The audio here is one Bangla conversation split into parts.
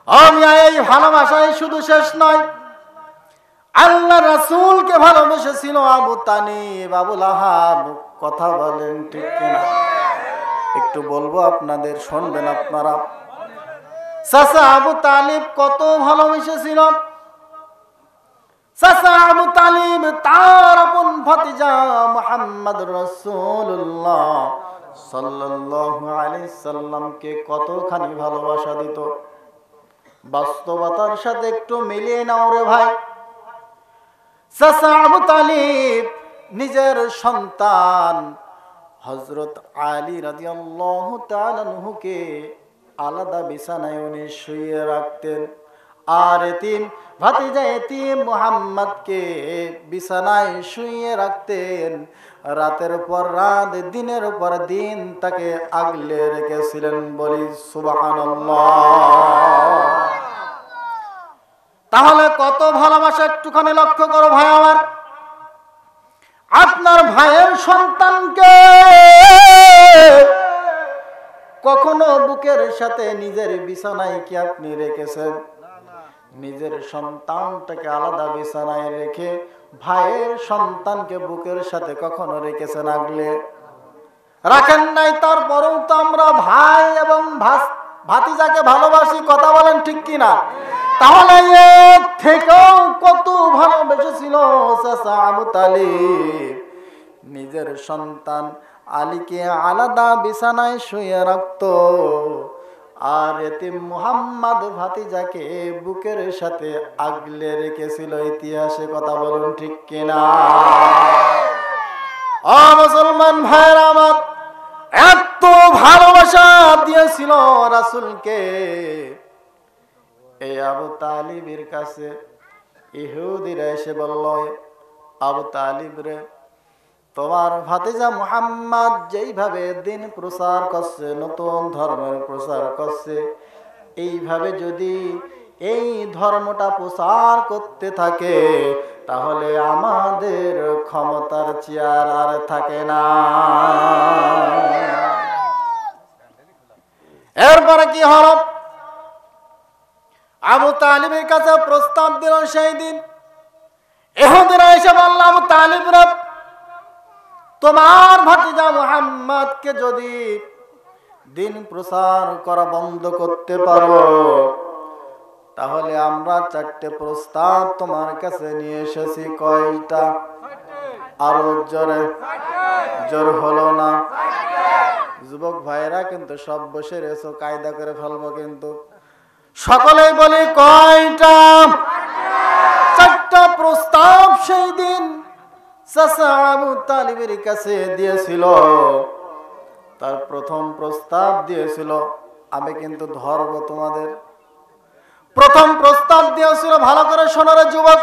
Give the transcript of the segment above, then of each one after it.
এই ভালোবাসাই শুধু শেষ নয়, আল্লাহ রাসূলকে ভালোবেসেছিল আবু তালিব, আবু লাহাব। কথা বলেন ঠিক কিনা? একটু বলবো আপনাদের, শুনবেন আপনারা। চাচা আবু তালিব কত ভালোবেসেছিল। চাচা আবু তালিব তার আপন ভাতিজা মুহাম্মদ রাসূলুল্লাহ সাল্লাল্লাহু আলাইহি সাল্লামকে কতখানি ভালোবাসা দিত। বাস্তবতার সাথে একটু মিলিয়ে নাও রে ভাই। চাচা আবু তালিব নিজের সন্তান হযরত আলী রাদিয়াল্লাহু তাআলা আনহুকে আলাদা বিছানায় উনি শুইয়ে রাখতেন, আর এতিম ভাতিজা এতিম মুহাম্মদকে বিছানায় শুইয়ে রাখতেন। রাতের পর রাত, দিনের পর দিন তাকে আগলে রেখেছিলেন। বলি সুবহানাল্লাহ। তাহলে কত ভালোবাসা একটুখানি লক্ষ্য করো ভাই আমার। আপনার ভাইয়ের সন্তানকে কখনো বুকের সাথে নিজের বিছানায় কি আপনি রেখেছেন? নিজের সন্তানটাকে আলাদা বিছানায় রেখে ভাইয়ের সন্তানকে বুকের সাথে কখনো রেখেছেন আগলে? রাখেন নাই। তারপরেও তো আমরা ভাই এবং ভাতিজাকে ভালোবাসি। কথা বলেন ঠিক কিনা? তাহলে এর থেকেও কত ভালোবেসেছিল চাচা আবু তালিব। নিজের সন্তান আলীকে আলাদা বিছানায় শুয়ে রাখত, আর এতিম মুহাম্মদ ভাতিজাকে বুকের সাথে আগলে রেখেছিল। ইতিহাসে কথা বলুন ঠিক কিনা? ও মুসলমান ভাইরা আমার, এত ভালোবাসা দিয়েছিল রাসূলকে। এই আবু তালিবের কাছে ইহুদিরা এসে বলল, আবু তালিব রে, তোমার ভাতিজা মুহাম্মদ যেইভাবে দিন প্রচার করছে, নতুন ধর্মের প্রচার করছে, এইভাবে যদি এই ধর্মটা প্রচার করতে থাকে তাহলে আমাদের ক্ষমতার চেয়ার আর থাকে না। এরপরে কি হল? আবু তালিবের কাছে প্রস্তাব দিল সেই দিন। ইহুদিরা এসে বলল, আবু তালিব রে, তোমার ভাতিজা মুহাম্মদকে যদি দিন প্রচার করা বন্ধ করতে পারো তাহলে আমরা 4টে প্রস্তাব তোমার কাছে নিয়ে এসেছি। কয়টা? আরো জোরে, জোর হলো না? যুবক ভাইরা কিন্তু সব বসে রয়েছে, কায়দা করে ফেলবো কিন্তু। সকলেই বলি কয়টা? 4টা প্রস্তাব সেই দিন চাচা আবু তালিবের কাছে দিয়েছিল। তার প্রথম প্রস্তাব দিয়েছিল, আমি কিন্তু ধরবো তোমাদের। প্রথম প্রস্তাব দিয়েছিল, ভালো করে শোনো রে যুবক,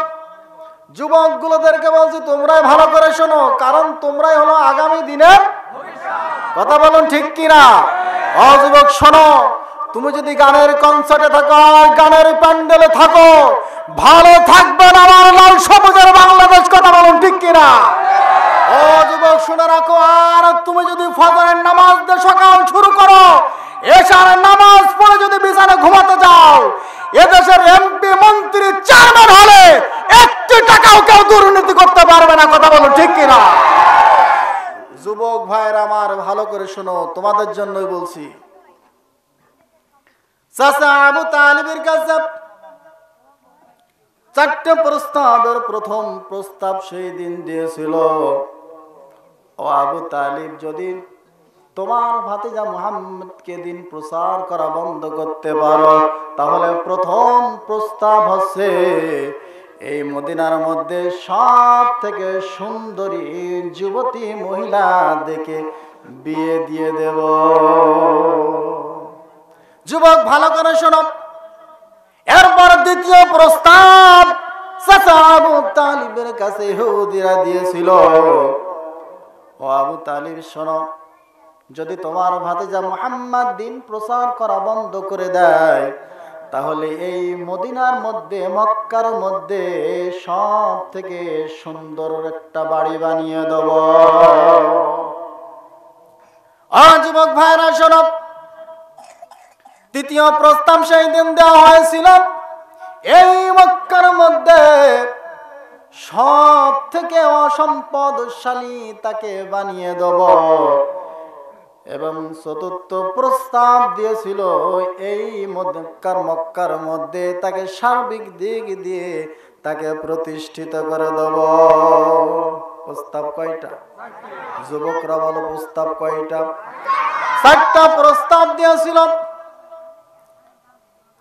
যুবকগুলোদেরকে বলছি তোমরাই ভালো করে শোনো, কারণ তোমরাই হলো আগামী দিনের। কথা বলুন ঠিক কিনা? ও যুবক শোনো, তুমি যদি গানের কনসার্টে থাকো, গানের প্যান্ডেলে থাকো, ভালো থাকবে না আমার লাল সবুজের বাংলাদেশ। কথা বলুন ঠিক কিনা? ও যুবক শুনে রাখো, আর তুমি যদি ফজরের নামাজ দিয়ে সকাল শুরু করো, এশার নামাজ পড়ে যদি বিছানায় ঘুমাতে যাও, এদেশের এমপি মন্ত্রী চেয়ারম্যান হলে 1 টাকাও কেউ দুর্নীতি করতে পারবে না। কথা বলুন ঠিক কিনা? যুবক ভাইরা আমার ভালো করে শোনো, তোমাদের জন্যই বলছি। চাচা আবু তালিবের কাছে 4টে প্রস্তাবের প্রথম প্রস্তাব সেই দিন দিয়েছিল, ও আবু তালিব, যদি তোমার ভাতিজা মুহাম্মদকে দিন প্রচার করা বন্ধ করতে পারো তাহলে প্রথম প্রস্তাব হচ্ছে এই মদিনার মধ্যে সব থেকে সুন্দরী যুবতী মহিলা দেখে বিয়ে দিয়ে দেব। যুবক ভালো করে শোনো। এরপর দ্বিতীয় প্রস্তাব চাচা আবু তালিবের কাছে ইহুদিরা দিয়েছিল, ও আবু তালিব শোনো, যদি তোমার ভাতিজা মুহাম্মদ দিন প্রচার করা বন্ধ করে দেয় তাহলে এই মদিনার মধ্যে, মক্কার মধ্যে সব থেকে সুন্দর একটা বাড়ি বানিয়ে দেব। যুবক ভাইরা শোনো, তৃতীয় প্রস্তাব সেই দিন দেওয়া হয়েছিল, এই মক্কার মধ্যে সব থেকে অসম্পদশালী তাকে বানিয়ে দেব। এবং চতুর্থ প্রস্তাব দিয়েছিল, এই মক্কার মধ্যে তাকে সার্বিক দিক দিয়ে তাকে প্রতিষ্ঠিত করে দেব। প্রস্তাব কয়টা? যুবকরা বলো, প্রস্তাব কয়টা? 4টা প্রস্তাব দিয়েছিল।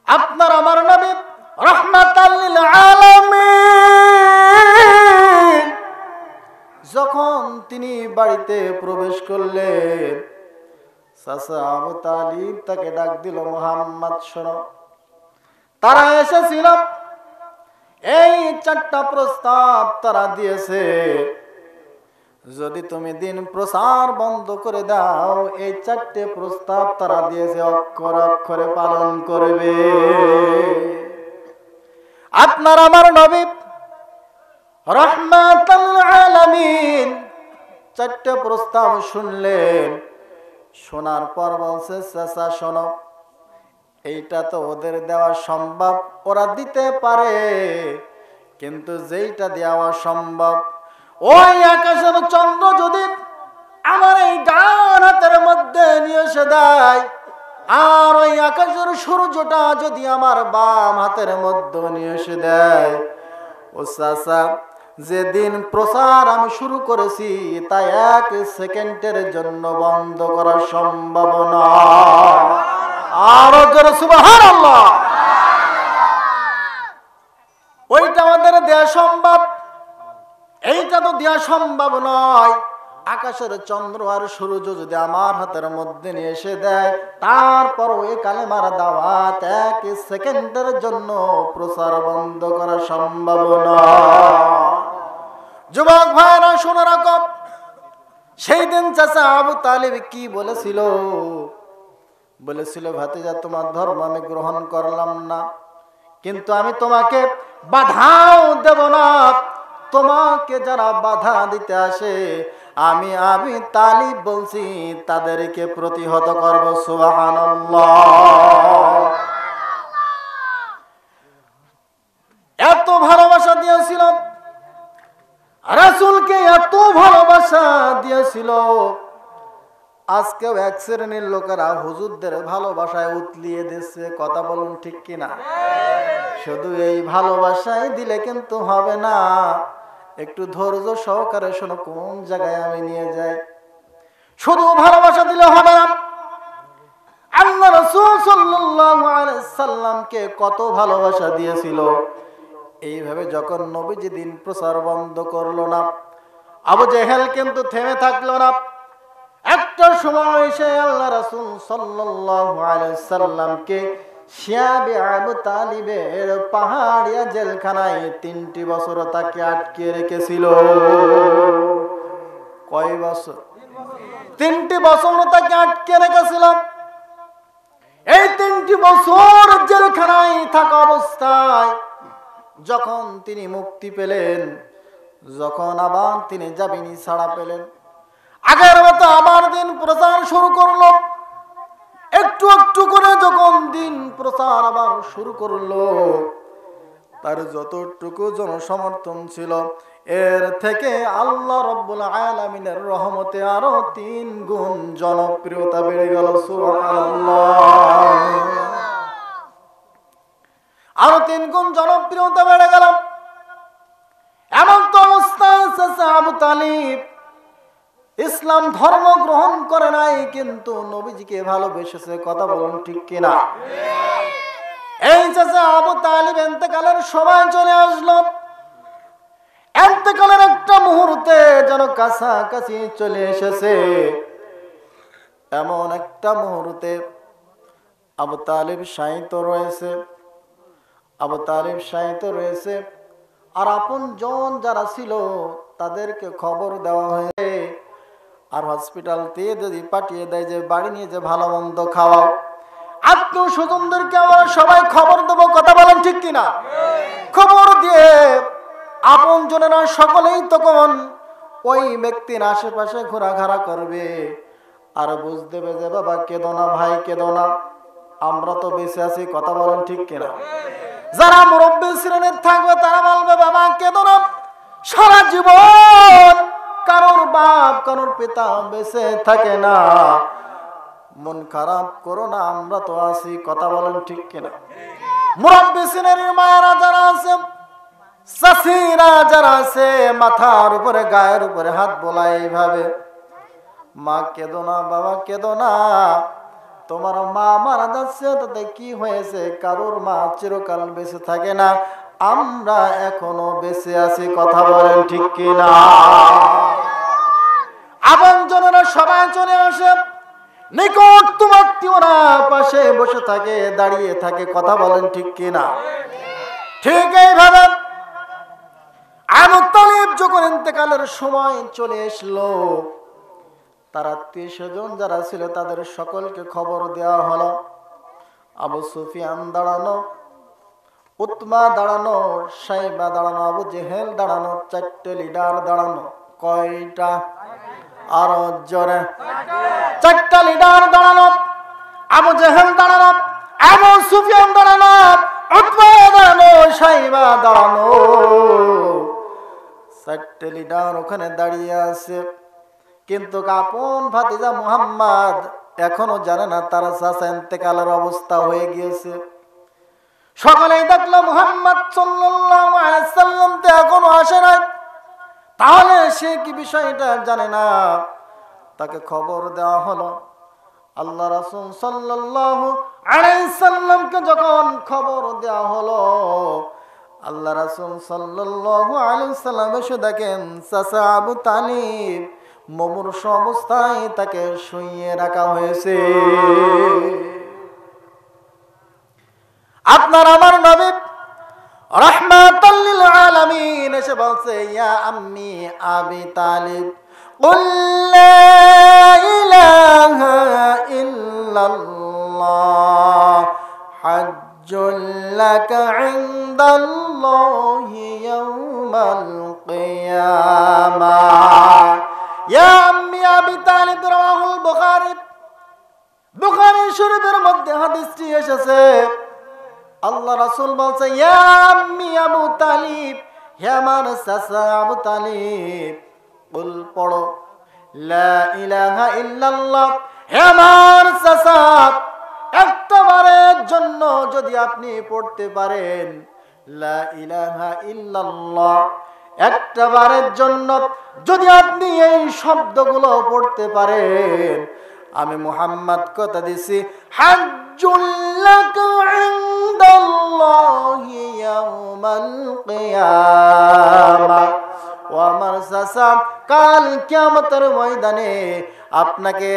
আপনার আমার নবী রাহমাতাল লিল আলামিন যখন তিনি বাড়িতে প্রবেশ করলেন, চাচা আবু তালিব তাকে ডাক দিল, মুহাম্মদ শোনো। তারা এসেছিল, এই 4টা প্রস্তাব তারা দিয়েছে, যদি তুমি দিন প্রচার বন্ধ করে দাও, এই 4টে প্রস্তাব তারা দিয়েছে, অক্ষরে অক্ষরে পালন করবে। আপনার আমার নবী রাহমাতাল আলামিন 4টে প্রস্তাব শুনলেন। শোনার পর বলছে, চাচা শোনো, এইটা তো ওদের দেওয়া সম্ভব, ওরা দিতে পারে, কিন্তু যেইটা দেওয়া সম্ভব, ওই আকাশের চন্দ্র যদি আমার এই ডান হাতের মধ্যে নিয়ে এসে দেয়, আর ওই আকাশের সূর্যটা যদি আমার বাম হাতের মধ্যে নিয়ে এসে দেয়, ও চাচা যেদিন প্রচার আমি শুরু করেছি তা 1 সেকেন্ডের জন্য বন্ধ করা সম্ভব না। আরো জোরে সুবহানাল্লাহ। ওইটা আমাদের দেয়া সম্ভব, এইটা তো দেওয়া সম্ভব নয়। আকাশের চন্দ্র আর সূর্য যদি আমার হাতের মধ্যে নিয়ে এসে দেয়, তারপর ওই কালেমার দাওয়াত 1 সেকেন্ডের জন্য প্রচার বন্ধ করা সম্ভব নয়। যুবক ভাইরা শুনে রাখো, সেই দিন চাচা আবু তালিব কি বলেছিল? বলেছিল, ভাতিজা তোমার ধর্ম আমি গ্রহণ করলাম না, কিন্তু আমি তোমাকে বাধাও দেব না। তোমাকে যারা বাধা দিতে আসে, আমি তালিব বলছি তাদেরকে প্রতিহত করব। সুবহানাল্লাহ। এত ভালোবাসা দিয়েছিল রাসূলকে, এত ভালোবাসা দিয়েছিল। আজকেও এক শ্রেণীর লোকেরা হুজুরদের ভালোবাসায় উতলিয়ে দিচ্ছে। কথা বলুন ঠিক কিনা? শুধু এই ভালোবাসায় দিলে কিন্তু হবে না, একটু ধৈর্য সহকারে শোনো কোন জায়গায় আমি নিয়ে যাই। শুধু ভালোবাসা দিলে হবে না। আল্লাহ রাসূল সাল্লাল্লাহু আলাইহি সাল্লামকে কত ভালোবাসা দিয়েছিল। এইভাবে যখন নবীজি দিন প্রচার বন্ধ করলো না, আবু জেহেল কিন্তু থেমে থাকলো না। একটা সময় এসে আল্লাহ রাসূল সাল্লাল্লাহু আলাইহি সাল্লামকে শিয়াবে আবু তালিবের পাহাড়িয়া জেলখানায় 3টি বছর তাকে আটকে রেখেছিল। কয় বছর? 3টি বছর তাকে আটকে রেখেছিল। এই 3টি বছর জেলখানায় থাকা অবস্থায় যখন তিনি মুক্তি পেলেন, যখন আবার তিনি জামিনে ছাড়া পেলেন, আগের মতো আবার দিন প্রচার শুরু করলো। একটু একটু করে যখন দিন প্রচার আবার শুরু করলো, তার যতটুকু জনসমর্থন ছিল এর থেকে আল্লাহ রাব্বুল আলামিনের রহমতে আরো 3 গুণ জনপ্রিয়তা বেড়ে গেল। সুবহানাল্লাহ। আরো 3 গুণ জনপ্রিয়তা বেড়ে গেল। এমন তো অবস্থায় চাচা আবু তালিব ইসলাম ধর্ম গ্রহণ করে নাই, কিন্তু নবীজিকে ভালোবেসেছে। কথা বলুন ঠিক কিনা? এই চাচা আবু তালিব ইন্তেকালের সময় চলে আসলো। ইন্তেকালের একটা মুহূর্তে যেন কাছাকাছি চলে এসেছে। এমন একটা মুহূর্তে আবু তালিব শায়িত রয়েছে। আবু তালিব শায়িত রয়েছে, আর আপনজন যারা ছিল তাদেরকে খবর দেওয়া হয়েছে, আর হসপিটাল থেকে যদি পাঠিয়ে দেয় যে বাড়ি নিয়ে যে ভালো মন্দ খাওয়াও, আত্মীয় স্বজনদেরকে আমরা সবাই খবর দেবো। কথা বলেন ঠিক কিনা? খবর দিয়ে আপন জনেরা সকলেই তখন ওই ব্যক্তির আশেপাশে ঘোরাঘাড়া করবে, আর বুঝতে দেবে যে বাবা কেঁদো না, ভাই কেঁদো না। আমরা তো বেঁচে আছি, কথা বলেন ঠিক কিনা? যারা মুরব্বী শ্রেণীর থাকবে তারা বলবে বাবা কেঁদো না, সারা জীবন কারোর বাপ কারোর পিতা বেঁচে থাকে না, মন খারাপ করো না, আমরা তো আছি, কথা বলেন ঠিক কিনা? মুরব্বী শ্রেণীর মায়েরা যারা আছে, চাষিরা যারা আছে, মাথার উপরে গায়ের উপরে হাত বোলায় এইভাবে, মা কেঁদো না, বাবা কেঁদো না, তোমার মা মারা যাচ্ছে তাতে কি হয়েছে, কারোর মা চিরকাল বেঁচে থাকে না, আমরা এখনো বেঁচে আছি, কথা বলেন ঠিক কিনা? আপনজনেরা সবাই চলে আসে, নিকট তোমার আত্মীয়রা পাশে বসে থাকে, দাঁড়িয়ে থাকে, কথা বলেন ঠিক কিনা? ঠিক এইভাবে আবু তালিব যখন ইন্তেকালের সময় চলে আসলো, তার আত্মীয় স্বজন যারা ছিল তাদের সকলকে খবর দেওয়া হলো। আবু সুফিয়ান দাঁড়ানো, উতবা দাঁড়ানো, সাইবা দাঁড়ানো, আবু জেহেল দাঁড়ানো, চারটে লিডার দাঁড়ানো। কয়টা? আরো জোরে। চারটা লিডার দাঁড়ানো, আবু জেহেল দাঁড়ানো, আবু সুফিয়ান দাঁড়ানো, উতবা দাঁড়ানো, সাইবা দাঁড়ানো, চারটে লিডার ওখানে দাঁড়িয়ে আছে। কিন্তু আপন ভাতিজা মুহাম্মদ এখনো জানে না তার চাচা ইন্তেকালের অবস্থা হয়ে গিয়েছে। সকলেই দেখলো মুহাম্মদ সাল্লাল্লাহু আলাইহি ওয়াসাল্লাম তো এখনো আসে নাই, তাহলে সে কি বিষয়টা জানে না। তাকে খবর দেওয়া হলো। আল্লাহ রাসূল সাল্লাল্লাহু আলাইহি ওয়াসাল্লামকে যখন খবর দেওয়া হলো, আল্লাহ রাসূল সাল্লাল্লাহু আলাইহি ওয়াসাল্লাম এসে দেখেন চাচা আবু তালিব মুমূর্ষ অবস্থায় তাকে শুইয়ে রাখা হয়েছে। আপনার আমার নবী রাহমাতাল লিল আলামিন এসে বলছে, ইয়া আম্মি আবি তালিব কুল লা ইলাহা ইল্লাল্লাহ হাজ্জুল লাকা ইনদাল্লাহি ইয়াওমাল কিয়ামাহ। ইয়া আম্মি আবি তালিব রাওয়াহুল বুখারী, বুখারী শরীফের মধ্যে হাদিসটি এসেছে। আল্লাহ রাসূল বলছে, ইয়া আম্মি আবু তালিব, হে আমার চাচা আবু তালিব, কুল পড়ো লা ইলাহা ইল্লাল্লাহ। হে আমার চাচা, একবারের জন্য যদি আপনি পড়তে পারেন লা ইলাহা ইল্লাল্লাহ, একবারের জন্য যদি আপনি এই শব্দগুলো পড়তে পারেন, আমি মুহাম্মদ কথা দিছি, হাজ্জুল লাকা ইনদাল্লাহি ইয়াওমাল কিয়ামাহ। ও আমার চাচা, কাল কিয়ামতের ময়দানে আপনাকে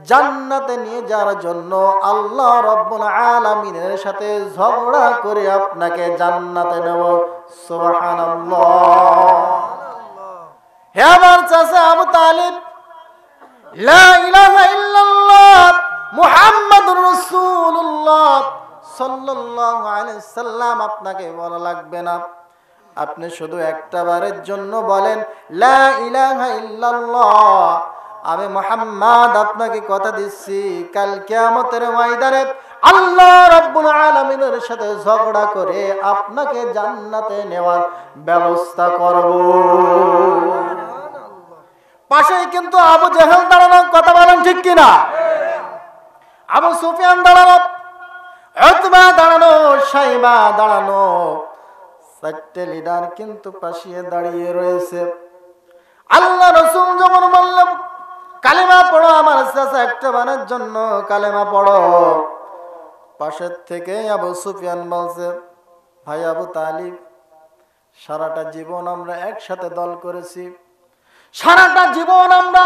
জান্নাতে নিয়ে যাওয়ার জন্য আল্লাহ রাব্বুল আলামিনের সাথে ঝগড়া করে আপনাকে জান্নাতে নেব। সুবহানাল্লাহ। হে আমার চাচা আবু তালিব, লা ইলাহা ইল্লাল্লাহ মুহাম্মাদুর রাসূলুল্লাহ সাল্লাল্লাহু আলাইহি সাল্লাম আপনাকে বলা লাগবে না, আপনি শুধু একবারের জন্য বলেন লা ইলাহা ইল্লাল্লাহ। আমি মুহাম্মদ আপনাকে কথা দিচ্ছি, কাল কিয়ামতের ময়দানে আল্লাহ রাব্বুল আলামিনের সাথে ঝগড়া করে আপনাকে জান্নাতে নেওয়ার ব্যবস্থা করব। পাশেই কিন্তু আবু জেহেল দাঁড়ানো, কথা বলেন ঠিক কিনা? আবু সুফিয়ান দাঁড়ানো, উতবা দাঁড়ানো, সাইবা দাঁড়ানো, চারটে লিডার কিন্তু পাশে দাঁড়িয়ে রয়েছে। আল্লাহ রাসূল যখন বললেন কালেমা পড়ো আমার চাচা, একটা বারের জন্য কালেমা পড়ো, পাশের থেকে আবু সুফিয়ান বলছে, ভাই আবু তালিব, সারাটা জীবন আমরা একসাথে দল করেছি, সারাটা জীবন আমরা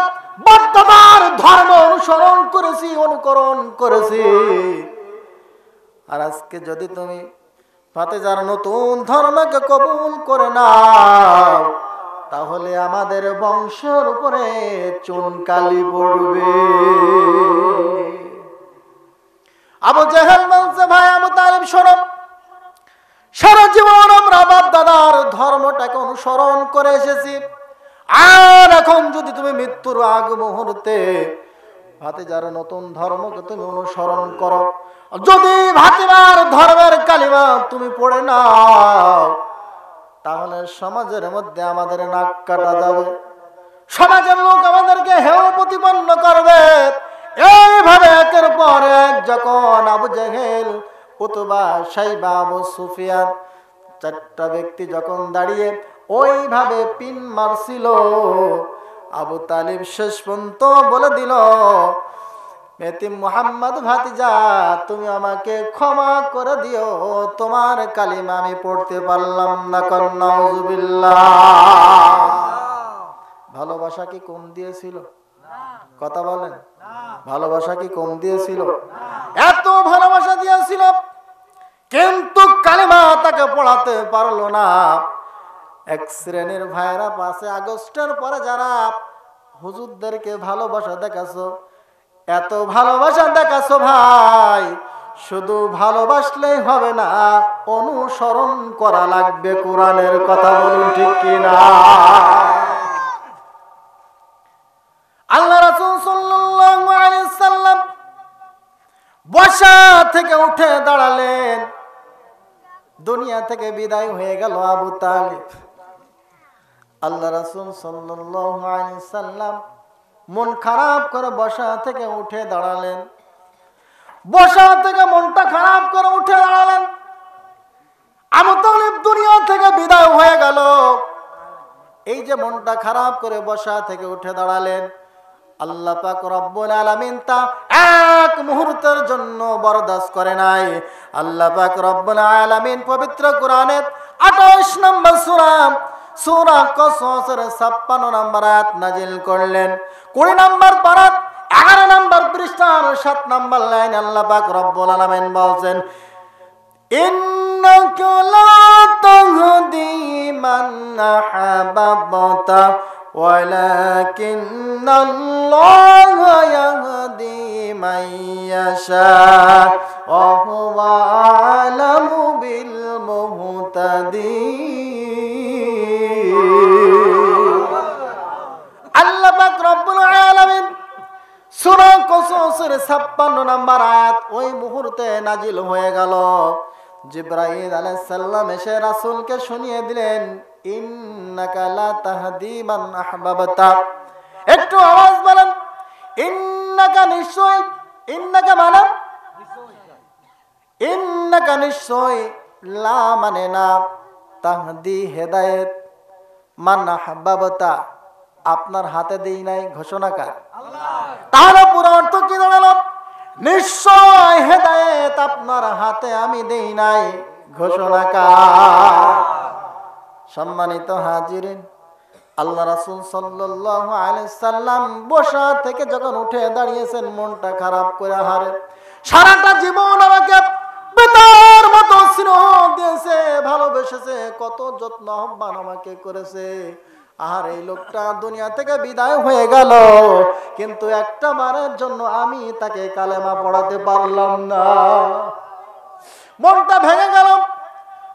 বর্তমান ধর্ম অনুসরণ করেছি, অনুকরণ করেছি, আর আজকে যদি তুমি ফাতেজার নতুন ধর্মকে কবুল করে নাও, তাহলে আমাদের বংশের উপরে চুনকালি পড়বে। আবু জেহেল বলছে, ভাই আবু তালিব শোনো, সারা জীবন আমরা বাপ দাদার ধর্মটাকে অনুসরণ করে এসেছি, আর এখন যদি তুমি মৃত্যুর আগ মুহূর্তে ভাতিজার নতুন ধর্মকে তুমি অনুসরণ করো। যদি ভাতিমার ধর্মের কালিমা তুমি পড়ে নাও, তাহলে সমাজের মধ্যে আমাদের নাক কাটা যাবে, সমাজের লোক আমাদেরকে হেয় প্রতিপন্ন করবে। এইভাবে একের পর এক যখন আবু জেহেল, উতবা, শাইবা, আবু সুফিয়ান চারটা ব্যক্তি যখন দাঁড়িয়ে ওইভাবে পিন মারছিল, আবু তালিব শেষ পর্যন্ত বলে দিল, এতিম মুহাম্মদ ভাতিজা, তুমি আমাকে ক্ষমা করে দিও, তোমার কালিমা আমি পড়তে পারলাম না। নাউজুবিল্লাহ। ভালোবাসা কি কম দিয়েছিল? কথা বলেন, ভালোবাসা কি কম দিয়েছিল? এত ভালোবাসা দিয়েছিল, কিন্তু কালিমা তাকে পড়াতে পারলো না। এক শ্রেণীর ভাইরা 5 আগস্টের পরে যারা হুজুরদেরকে ভালোবাসা দেখাছো, এত ভালোবাসা দেখাছো ভাই, শুধু ভালোবাসলেই হবে না, অনুসরণ করা লাগবে কোরআনের কথা। বলুন ঠিক কিনা? আল্লাহ রাসূল সাল্লাল্লাহু আলাইহি সাল্লাম বসা থেকে উঠে দাঁড়ালেন। দুনিয়া থেকে বিদায় হয়ে গেল আবু তালিব। আল্লাহ রাসূল সাল্লাল্লাহু আলাইহি সাল্লাম মন খারাপ করে বসা থেকে উঠে দাঁড়ালেন। বসা থেকে মনটা খারাপ করে উঠে দাঁড়ালেন। আবু তালিব দুনিয়া থেকে বিদায় হয়ে গেল। এই যে মনটা খারাপ করে বসা থেকে উঠে দাঁড়ালেন, আল্লাহ পাক রব্বুল আলামিন তা এক মুহূর্তের জন্য বরদাস্ত করে নাই। আল্লাহ পাক রব্বুল আলামিন পবিত্র কোরআনের 28 নম্বর সূরা কসসের 56 নম্বর আয়াত নাজিল করলেন। 20 নম্বর পারা 11 নম্বর পৃষ্ঠার 7 নম্বর লাইন আল্লাহ পাক রব্বুল আলামিন বলেন, ইন্নাকা লা তাহদি মান আহবাবতা ওয়ালাকিন্নাল্লাহা ইয়াহদি মান ইয়াশা ওয়া হুয়া আ'লামু বিল মুহতাদিন। আল্লাহ পাক রব্বুল আলামিন সূরা কসসের 56 নম্বর আয়াত ওই মুহূর্তে নাজিল হয়ে গেল। জিবরাইল আলাইহিস সালাম এসে রাসূলকে শুনিয়ে দিলেন, ইন্নাকা লা তাহদি মান আহবাবতা। একটু আওয়াজ বলেন, ইন্নাকা নিশ্চয়। ইন্নাকা মানে ইন্নাকা নিশ্চয়, লা মানে না, তাহদি হেদায়েত, মান আহবাবতা আপনার হাতে দেই নাই, ঘোষণাকার আল্লাহ। তাহলে পুরো অর্থ কি দাঁড়ালো? নিশ্চয় হেদায়েত আপনার হাতে আমি দেই নাই, ঘোষণাকার। সম্মানিত হাজিরিন, আল্লাহ রাসূল সাল্লাল্লাহু আলাইহি সাল্লাম বসা থেকে যখন উঠে দাঁড়িয়েছেন, মনটা খারাপ করে হারে, সারাটা জীবন আমাকে পিতার মতো স্নেহ দিয়েছে, ভালোবেসেছে, কত যত্ন আহ্বান আমাকে করেছে। আর এই লোকটা দুনিয়া থেকে বিদায় হয়ে গেল, কিন্তু একটা বারের জন্য আমি তাকে কালেমা পড়াতে পারলাম না। মনটা ভেঙে গেল,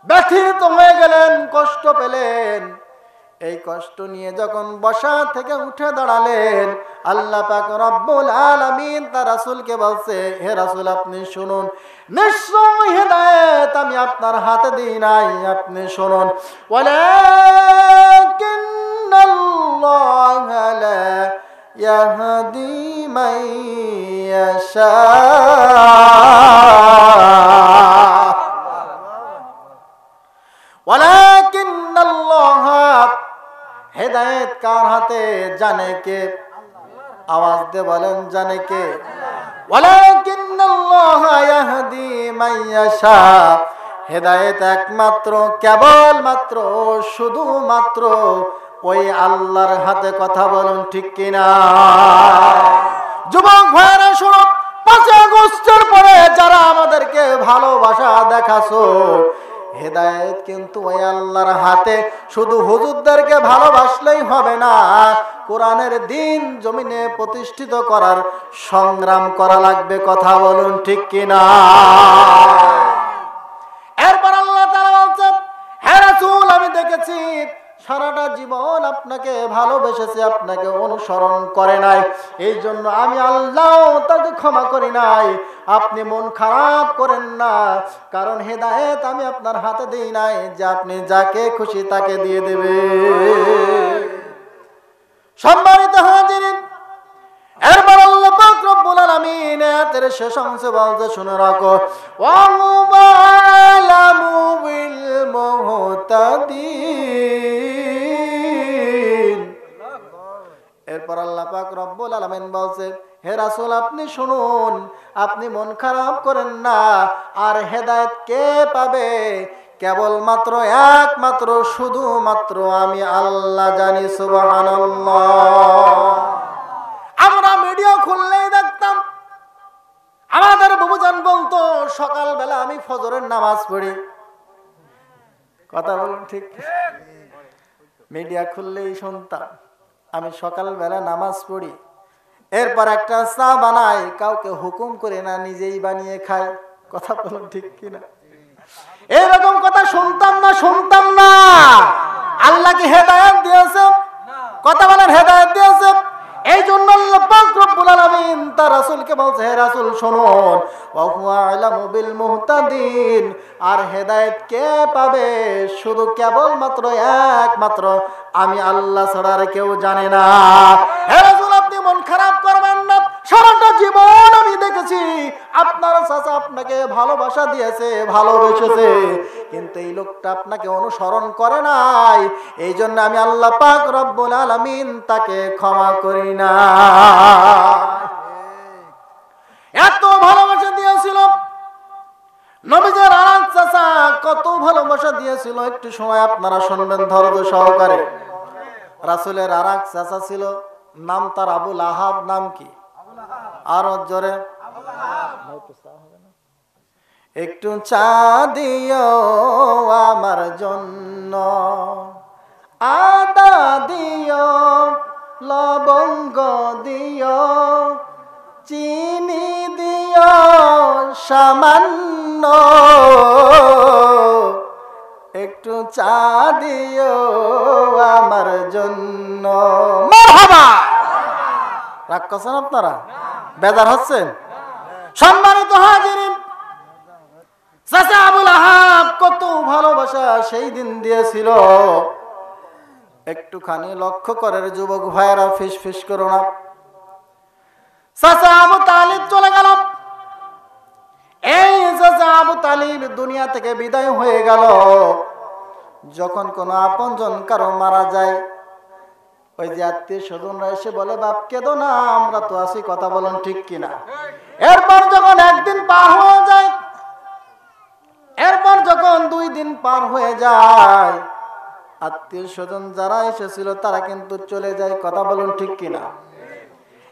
ব্যথিত হয়ে গেলেন, কষ্ট পেলেন। এই কষ্ট নিয়ে যখন বসা থেকে উঠে দাঁড়ালেন, আল্লাহ পাক রব্বুল আলামিন তার রাসূলকে বলছে, হে রাসূল আপনি শুনুন, নিশ্চয় হেদায়েত আমি আপনার হাতে দিই নাই, আপনি শুনুন। ওয়ালাকিন্নাল্লাহা লা ইয়াহদি মান ইয়াশা। ওয়ালাকিন্নাল্লাহা, হেদায়েত কার হাতে জানে কে? আওয়াজ দিয়ে বলেন, জানে কে? ওয়ালাকিন্নাল্লাহা ইয়াহদি মান ইয়াশা, হেদায়েত একমাত্র, কেবলমাত্র, শুধুমাত্র ওই আল্লাহর হাতে। কথা বলুন ঠিক কিনা? যুবক ভাইরা শুনো, 5 আগস্টের পরে যারা আমাদেরকে ভালোবাসা দেখাছো, হেদায়েত কিন্তু ওই আল্লাহর হাতে। শুধু হুজুরদেরকে ভালোবাসলেই হবে না, কোরআনের দ্বীন জমিনে প্রতিষ্ঠিত করার সংগ্রাম করা লাগবে। কথা বলুন ঠিক কিনা? এরপর আল্লাহ তাআলা বলছেন, হে রাসূল আমি দেখেছি সারাটা জীবন আপনাকে ভালোবেসেছে, আপনাকে অনুসরণ করে নাই, এই জন্য আমি আল্লাহ তাকে ক্ষমা করি নাই। আপনি মন খারাপ করেন না, কারণ হেদায়েত আমি আপনার হাতে দেই নাই যে আপনি যাকে খুশি তাকে দিয়ে দেবে। সম্মানিত হাজিরিন, এরপর আল্লাহ পাক রব্বুল আলামিন আয়াতের শেষ অংশে বলতে শুনে রাখো, ওয়া আলামু বিল মুহতাদিন। এরপর আল্লাহ পাক রব্বুল আলামিন বলছে, হে রাসূল আপনি শুনুন, আপনি মন খারাপ করেন না। আর হেদায়েত কে পাবে? কেবলমাত্র একমাত্র শুধুমাত্র আমি আল্লাহ জানি। সুবহানাল্লাহ। আমরা মিডিয়া খুললেই দেখতাম আমাদের বাবুজান বলতো, সকালবেলা আমি ফজরের নামাজ পড়ি। কথা বলুন ঠিক? মিডিয়া খুললেই শুনতাম আমি সকালবেলা নামাজ পড়ি। এরপর একটা চা বানাই, কাউকে হুকুম করে না, নিজেই বানিয়ে খাই। কথা বলুন ঠিক কিনা? এরকম কথা শুনতাম না? আল্লাহ কি হেদায়েত দিয়েছে? কথা বলেন, হেদায়েত দিয়েছে। এই জন্য আল্লাহ পাক রব্বুল আলামিন তার রাসূলকে বলছে, হে রাসূল শুনুন, ওয়া হুয়া আলামু বিল মুহতাদিন। আর হেদায়েত কে পাবে? শুধু কেবলমাত্র একমাত্র আমি আল্লাহ ছাড়া আর কেউ জানে না। হে রাসূল আপনি মন খারাপ করবেন না। সারাটা জীবন আমি দেখেছি আপনার চাচা আপনাকে ভালোবাসা দিয়েছে, ভালোবেসেছে, কিন্তু এই লোকটা আপনাকে অনুসরণ করে নাই, এই জন্য আমি আল্লাহ পাক রব্বুল আলামিন তাকে ক্ষমা করি না। এত ভালোবাসা দিয়েছিল নবীজির আরেক চাচা, কত ভালোবাসা দিয়েছিল, একটু সময় আপনারা শুনবেন ধৈর্য সহকারে। রাসূলের আরেক চাচা ছিল, নাম তার আবুল আহাব। নাম কি? আরো জোরে। একটু চা দিও আমার জন্য, আদা দিও, লবঙ্গ দিও, চিনি দিও সামান্য, একটু চা দিও আমার জন্য। মারহাবা। রাগ করছেন আপনারা? বেজার হচ্ছেন? সম্মানিত হাজিরিন, চাচা আবুল আহাব কত ভালোবাসা সেই দিন দিয়েছিল, একটুখানি লক্ষ্য করে যুবক ভাইয়েরা, ফিস ফিস করো না। চাচা আবু তালিব চলে গেল। এই চাচা আবু তালিব দুনিয়া থেকে বিদায় হয়ে গেল। যখন কোনো আপনজন কারো মারা যায়, ওই যে আত্মীয় স্বজনরা এসে বলে, বাপ কেঁদো না, আমরা তো আছি। কথা বলেন ঠিক কিনা? এরপর যখন একদিন পার হয়ে যায়, এরপর যখন 2 দিন পার হয়ে যায়, আত্মীয় স্বজন যারা এসেছিল তারা কিন্তু চলে যায়। কথা বলুন ঠিক কিনা?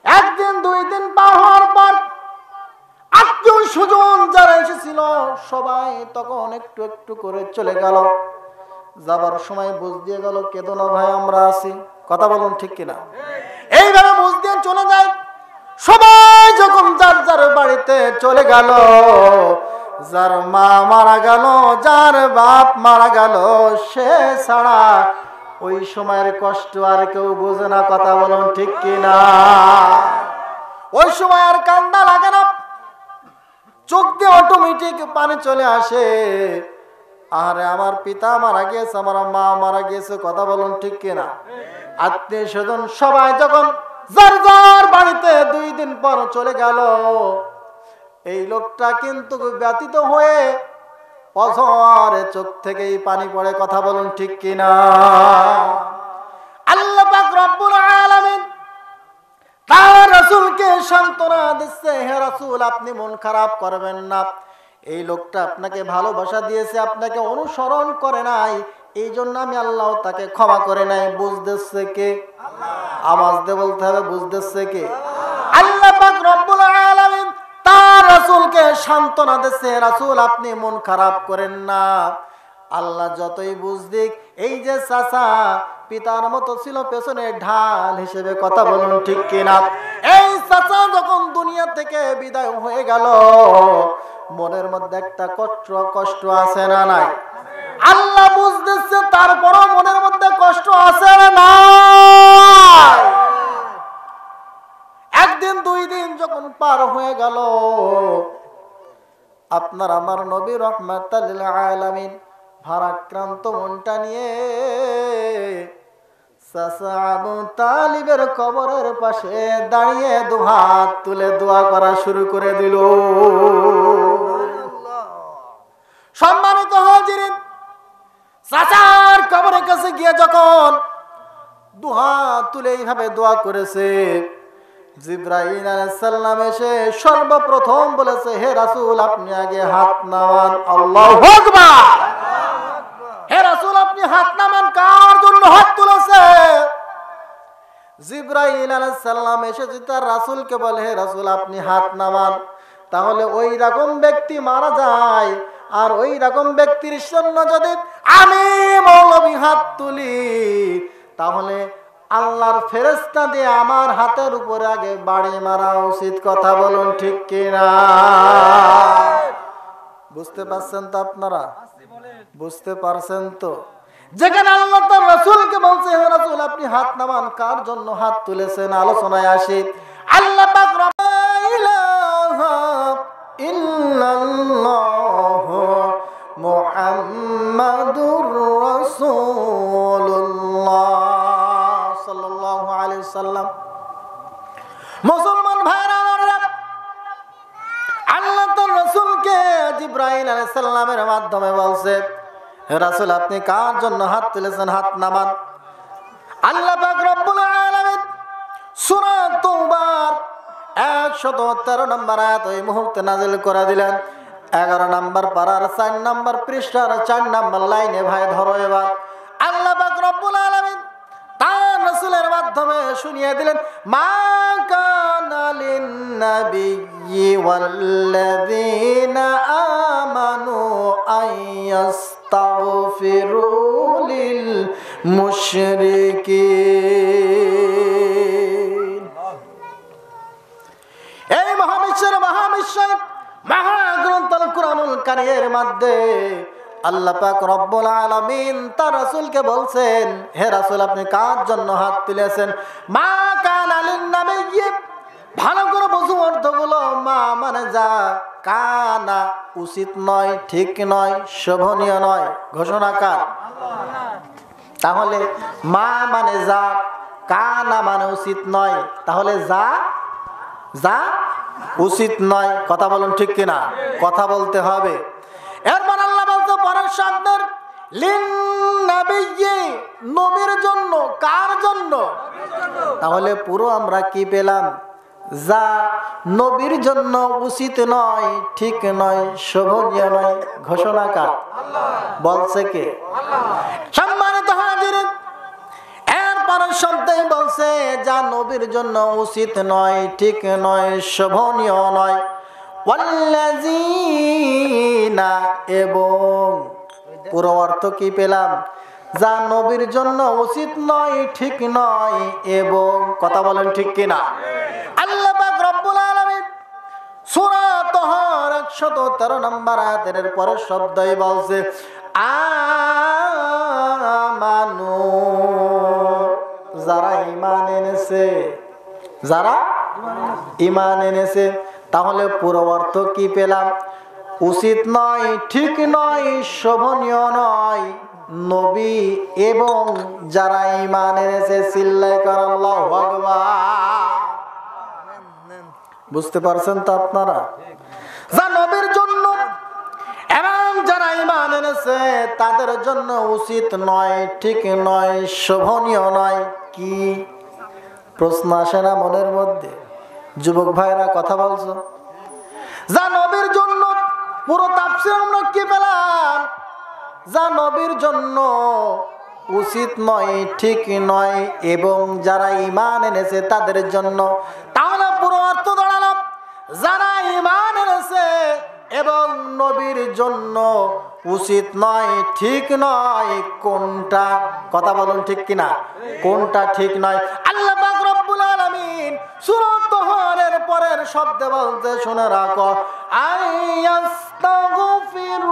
একদিন 2 দিন পার হওয়ার পর আত্মীয় স্বজন যারা এসেছিল সবাই তখন একটু একটু করে চলে গেল। যাবার সময় বুঝ দিয়ে গেল, কেঁদো না ভাই, আমরা আছি। কথা বলুন ঠিক কিনা? এইভাবে বুঝ দিয়ে চলে যায়। সবাই যখন যার যার বাড়িতে চলে গেল, যার মা মারা গেল, যার বাপ মারা গেল, সে ছাড়া ওই সময়ের কষ্ট আর কেউ বোঝে না। কথা বলুন ঠিক কিনা? ওই সময় আর কান্না লাগে না, চোখ দিয়ে অটোমেটিক পানি চলে আসে। আরে আমার পিতা মারা গিয়েছে, আমার মা মারা গিয়েছে। কথা বলুন ঠিক কিনা? আত্মীয় স্বজন সবাই যখন যার যার বাড়িতে 2 দিন পর চলে গেল, এই লোকটা কিন্তু ব্যথিত হয়ে অঝরে চোখ থেকেই পানি পড়ে। কথা বলুন ঠিক কিনা? আল্লাহ পাক রব্বুল আলামিন তার রাসূলকে সান্ত্বনা দিচ্ছে, হে রাসূল আপনি মন খারাপ করবেন না। এই লোকটা আপনাকে ভালোবাসা দিয়েছে, আপনাকে অনুসরণ করে নাই, এই জন্য আমি আল্লাহ তাকে ক্ষমা করে নাই। বুঝতেছে কে? আওয়াজ দিয়ে বলতে হবে, বুঝতেছে কে? আল্লাহ পাক রব্বুল আলামিন তার রাসূলকে সান্ত্বনা দিচ্ছে, রাসূল আপনি মন খারাপ করেন না। আল্লাহ যতই বুঝ দিক, এই যে চাচা পিতার মতো ছিল পেছনে ঢাল হিসেবে। কথা বলুন ঠিক কিনা? এই চাচা যখন দুনিয়া থেকে বিদায় হয়ে গেল, মনের মধ্যে একটা কষ্ট আছে না নাই? আল্লাহ বুঝতেছে, তারপরও মনের মধ্যে কষ্ট আছে না? একদিন দুই দিন যখন পার হয়ে গেল, আপনার আমার নবী রাহমাতাল লিল আলামিন ভারাক্রান্ত মনটা নিয়ে চাচা আবু তালিবের কবরের পাশে দাঁড়িয়ে দুহাত তুলে দোয়া করা শুরু করে দিল। সম্মানিত হাজিরিন, চাচার কবরের কাছে গিয়ে যখন দুহাত তুলে এইভাবে দোয়া করেছে, জিবরাইল আলাইহিস সালাম এসে সর্বপ্রথম বলেছে, হে রাসূল আপনি আগে হাত নামান। আল্লাহু আকবার। হে রাসূল আপনি হাত নামান, কার জন্য হাত তুলেছে? জিবরাইল আলাইহিস সালাম এসে তার রাসূলকে বলে, হে রাসূল আপনি হাত নামান। তাহলে ওই রকম ব্যক্তি মারা যায়, আর ওই রকম ব্যক্তির জন্য যদি আমি মৌলবী হাত তুলি, তাহলে আল্লাহর ফেরেশতা দিয়ে আমার হাতের উপরে আগে বাড়ি মারা উচিত। কথা বলুন ঠিক কিনা? বুঝতে পারছেন তো আপনারা? বুঝতে পারছেন তো? যেখানে আল্লাহ তার রাসূলকে বলছে, হে রাসূল আপনি হাত নামান, কার জন্য হাত তুলেছেন? আলোচনায় আসি। আল্লাহ পাক লা ইলাহা ইল্লাল্লাহ মুহাম্মাদুর রাসূলুল্লাহ সাল্লাল্লাহু আলাইহি ওয়াসাল্লাম। মুসলমান ভাইরা, আল্লাহ তার রাসূলকে জিবরাইল আলাইহিস সালামের মাধ্যমে বলছে, হে রাসূল আপনি কার জন্য হাত তুলেছেন? হাত নামান। আল্লাহ পাক রব্বুল আলামিন সূরা তাওবার 113 নম্বর আয়াত ওই মুহূর্তে নাযিল করে দিলেন। 11 নম্বর পারার 4 নম্বর পৃষ্ঠার 4 নম্বর লাইনে। ভাই ধরো এবার। আল্লাহ পাক রব্বুল আলামিন তার রাসূলের মাধ্যমে শুনিয়ে দিলেন, মা কানা লিন নাবিয়্যি ওয়াল্লাযীনা আমানু আইয়াস্তাগফিরু লিল মুশরিকিন। এই মহাবিশ্বের মহাগ্রন্থ কুরআনুল কারীমের মধ্যে আল্লাহ পাক রব্বুল আলামিন তার রাসূলকে বলছেন, হে রাসূল আপনি কার জন্য হাত তুলেছেন? মা কানা লিন নাবিয়্যি। ভালো করে বুঝুন অর্থগুলো। মা মানে যা, কানা উচিত নয়, ঠিক নয়, শোভনীয় নয়, ঘোষণাকার। তাহলে মা মানে যা, কানা মানে উচিত নয়, তাহলে যা যা উচিত নয়। কথা বলুন ঠিক কিনা? কথা বলতে হবে। এরপর আল্লাহ বলতে পরের শব্দের লিন নাবিয়্যি, নবীর জন্য। কার জন্য? তাহলে পুরো আমরা কি পেলাম? যা নবীর জন্য উচিত নয়, ঠিক নয়, শোভনীয় নয়, ঘোষণাকার। বলছে কে? সম্মানিত হাজিরিন, এরপরের শব্দেই বলছে যা নবীর জন্য উচিত নয়, ঠিক নয়, শোভনীয় নয়। ওয়াল্লাযীনা, এবং পুরো অর্থ কি পেলাম? যা নবীর জন্য উচিত নয়, ঠিক নয়, এবং। কথা বলেন ঠিক কিনা? আল্লাহ পাক রব্বুল আলামিন সূরা তাহার 113 নম্বর আয়াতের পরের শব্দই বলছে আমানু, যারা ঈমান এনেছে। যারা ঈমান এনেছে। তাহলে পুরো অর্থ কি পেলাম? উচিত নয়, ঠিক নয়, শোভনীয় নয়, নবী এবং যারা ঈমান এনেছে। চিল্লায় কর আল্লাহু আকবার। বুঝতে পারছেন তো আপনারা? যা নবীর জন্য এবং যারা ঈমান এনেছে তাদের জন্য উচিত নয়, ঠিক নয়, শোভনীয় নয়। কি প্রশ্ন আসে না মনের মধ্যে? যুবক ভাইরা কথা বলছো? যা নবীর জন্য, পুরো তাফসীর আমরা কি পেলাম? যা নবীর জন্য উচিত নয়, ঠিক নয়, এবং যারা ঈমান এনেছে তাদের জন্য। তাহলে পুরো অর্থ দাঁড়ালো যারা ঈমান এনেছে এবং নবীর জন্য উচিত নয়, ঠিক নয়। কোনটা? কথা বলুন ঠিক কিনা? কোনটা ঠিক নয়? আল্লাহ পাক রব্বুল আলামিন সূরা তাহারের পরের শব্দ বলতে শুনে রাখো, আইয়াস্তাগফির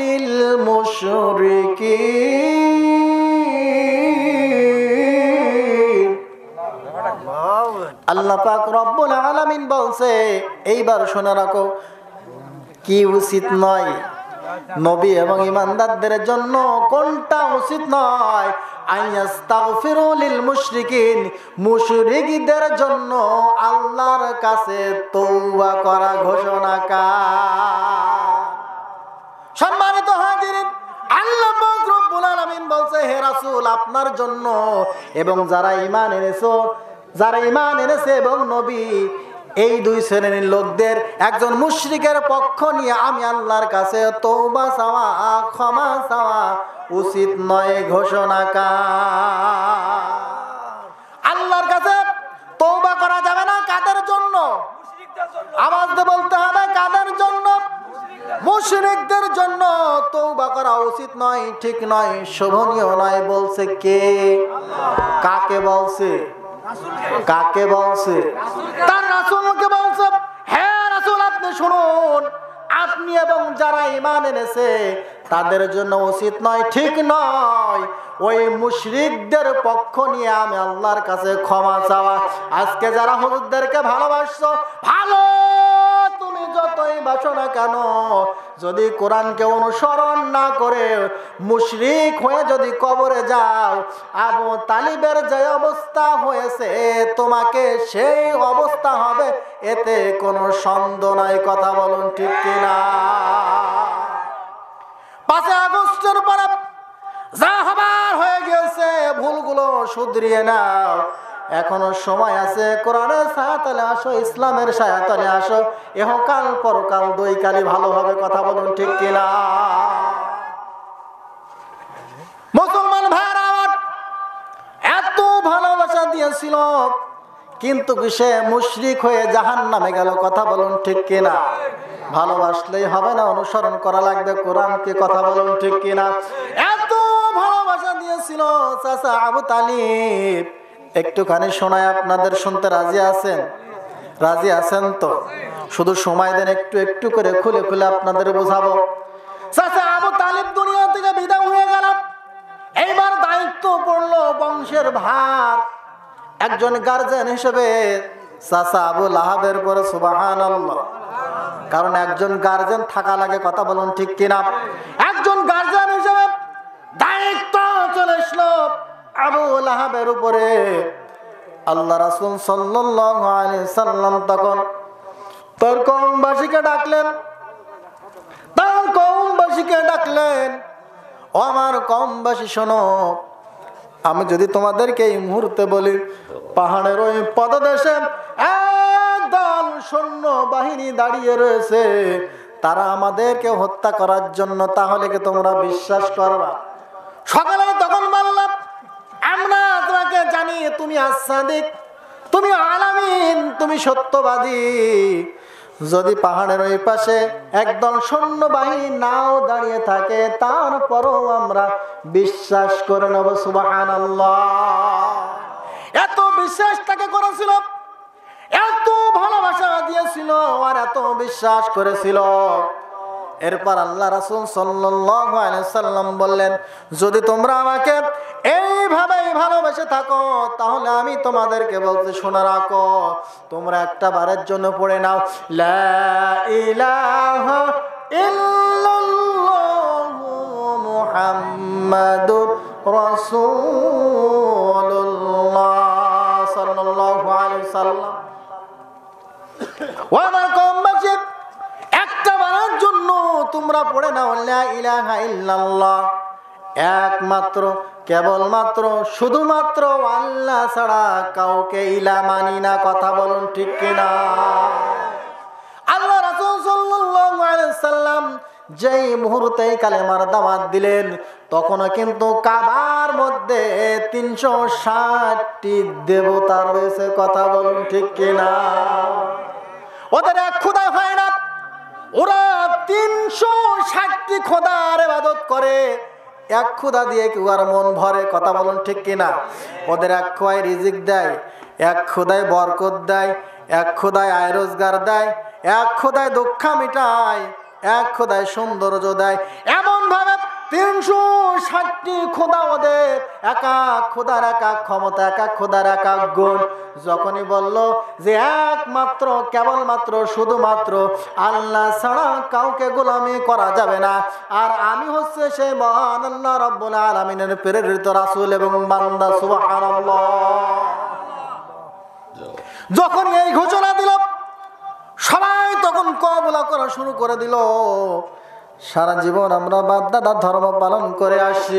লিল মুশরিকিন। আল্লাহ পাক রব্বুল আলামিন বলছে, এইবার শুনে রাখো কি উচিত নয় নবী এবং ঈমানদারদের জন্য, কোনটা উচিত নয়? আইয়াস্তাগফিরু লিল মুশরিকিন, মুশরিকদের জন্য আল্লাহর কাছে তওবা করা ঘোষণা কার? সম্মানিত হাজিরিন, আল্লাহ পাক রব্বুল আলামিন বলছে, হে রাসূল আপনার জন্য এবং যারা ঈমান এনেছে এবং নবী, এই দুই শ্রেণীর লোকদের একজন মুশরিকের পক্ষ নিয়ে আমি আল্লাহর কাছে তওবা চাওয়া, ক্ষমা চাওয়া উচিত নয় ঘোষণা কার? আল্লাহর কাছে তওবা করা যাবে না। কাদের জন্য? আওয়াজ দিয়ে বলতে হবে, কাদের জন্য? মুশরিকদের জন্য তওবা করা উচিত নয়, ঠিক নয়, শোভনীয় নয়। বলছে কে? কাকে বলছে? কাকে বলছে? তার রাসূলকে বলছে, হে রাসূল আপনি শুনুন, আপনি এবং যারা ঈমান এনেছে তাদের জন্য উচিত নয়, ঠিক নয় ওই মুশরিকদের পক্ষ নিয়ে আমি আল্লাহর কাছে ক্ষমা চাওয়া। আজকে যারা হুজুরদেরকে ভালোবাসছো, ভালো তুমি যতই বাসো না কেন, যদি কোরআনকে অনুসরণ না করে মুশরিক হয়ে যদি কবরে যাও, আবু তালিবের যে অবস্থা হয়েছে তোমাকে সেই অবস্থা হবে, এতে কোনো সন্দেহ নাই। কথা বলুন ঠিক কিনা? 5 আগস্টের পরে যা হবার হয়ে গেছে, ভুলগুলো শুধরিয়ে নাও, এখনো সময় আছে। কোরআনের ছায়াতলে আসো, ইসলামের ছায়াতলে আসো, ইহকাল পরকাল দুই কালই ভালো হবে। কথা বলুন ঠিক কিনা? মুসলমান ভাইরা আমার, এত ভালোবাসা দিয়েছিল, কিন্তু সে মুশরিক হয়ে জাহান্নামে গেল। কথা বলুন ঠিক কিনা? ভালোবাসলেই হবে না, অনুসরণ করা লাগবে কোরআনকে। কথা বলুন ঠিক কিনা? এত ভালোবাসা দিয়েছিল চাচা আবু তালিব। একটুখানি শোনায় আপনাদের, শুনতে রাজি আছেন? রাজি আছেন তো? শুধু সময় দেন, একটু একটু করে খুলে খুলে আপনাদের বোঝাবো। চাচা আবু তালিব দুনিয়া থেকে বিদায় হয়ে গেল। এইবার দায়িত্ব পড়লো, বংশের ভার। একজন গার্জিয়ান হিসেবে চাচা আবু লাহাবের পরে সুবহানাল্লাহ, কারণ একজন গার্জিয়ান থাকা লাগে। কথা বলুন ঠিক কিনা? একজন গার্জিয়ান হিসেবে দায়িত্ব চলে আসলো আবু লাহাবের উপরে। আল্লাহ রাসূল সাল্লাল্লাহু আলাইহি সাল্লাম তখন তার কওমবাসীকে ডাকলেন, ও আমার কওমবাসী শোনো, আমি যদি তোমাদেরকে এই মুহূর্তে বলি, পাহাড়ের ওই পদদেশে একদল সৈন্য বাহিনী দাঁড়িয়ে রয়েছে, তারা আমাদেরকে হত্যা করার জন্য, তাহলে কি তোমরা বিশ্বাস করবা? সকালে তখন বললাম, আমরা তোমাকে জানি তুমি আস-সাদিক, তুমি আলামিন, তুমি সত্যবাদী। যদি পাহাড়ের ওই পাশে একদল সৈন্যবাহিনী নাও দাঁড়িয়ে থাকে, তারপরও আমরা বিশ্বাস করে নেব। সুবহানাল্লাহ। এত বিশ্বাস তাকে করেছিল, এত ভালোবাসা দিয়েছিল, আর এত বিশ্বাস করেছিল। এরপর আল্লাহ রাসূল সাল্লাল্লাহু আলাইহি সাল্লাম বললেন, যদি তোমরা আমাকে এইভাবেই ভালোবেসে থাকো, তাহলে আমি তোমাদেরকে বলতে শোনা রাখো, তোমরা একটা বারের জন্য পড়ে নাও, লা ইলাহা ইল্লাল্লাহু মুহাম্মাদুর রাসূলুল্লাহ সাল্লাল্লাহু আলাইহি সাল্লাম। ও আমার কওমবাসী, একটা বারের জন্য তোমরা পড়ে নাও, লা ইলাহা ইল্লাল্লাহ, একমাত্র, কেবলমাত্র, শুধুমাত্র আল্লাহ ছাড়া কাউকে ইলা মানি না। কথা বলুন ঠিক কিনা? আল্লাহ রাসূল সাল্লাল্লাহু আলাইহি সাল্লাম যেই মুহূর্তে কালেমার দাওয়াত দিলেন, তখনও কিন্তু কাবার মধ্যে 360টি দেবতা রয়েছে। কথা বলুন ঠিক কিনা? ওদের এক খোদা হয় না, ওরা 360টি খোদার ইবাদত করে। এক খোদা দিয়ে কেউ আর মন ভরে? কথা বলুন ঠিক কিনা? ওদের এক খোদাই রিজিক দেয়, এক খোদাই বরকত দেয়, এক খোদাই আয় রোজগার দেয়, এক খোদাই দুঃখ মিটায়, এক খোদায় সৌন্দর্য দেয়। এমন ভাবে 360টি খোদা ওদের, এক এক খোদার এক এক ক্ষমতা, এক এক খোদার এক এক গুণ। যখনই বলল যে একমাত্র কেবলমাত্র শুধুমাত্র আল্লাহ ছাড়া কাউকে গোলামি করা যাবে না, আর আমি হচ্ছে সেই মহান আল্লাহ রাব্বুল আলামিনের প্রেরিত রাসূল এবং বান্দা, সুবহানাল্লাহ। যখন এই ঘোষণা দিল সবাই তখন কবুলা করা শুরু করে দিল। সারা জীবন আমরা বাপ-দাদা ধর্ম পালন করে আসছি,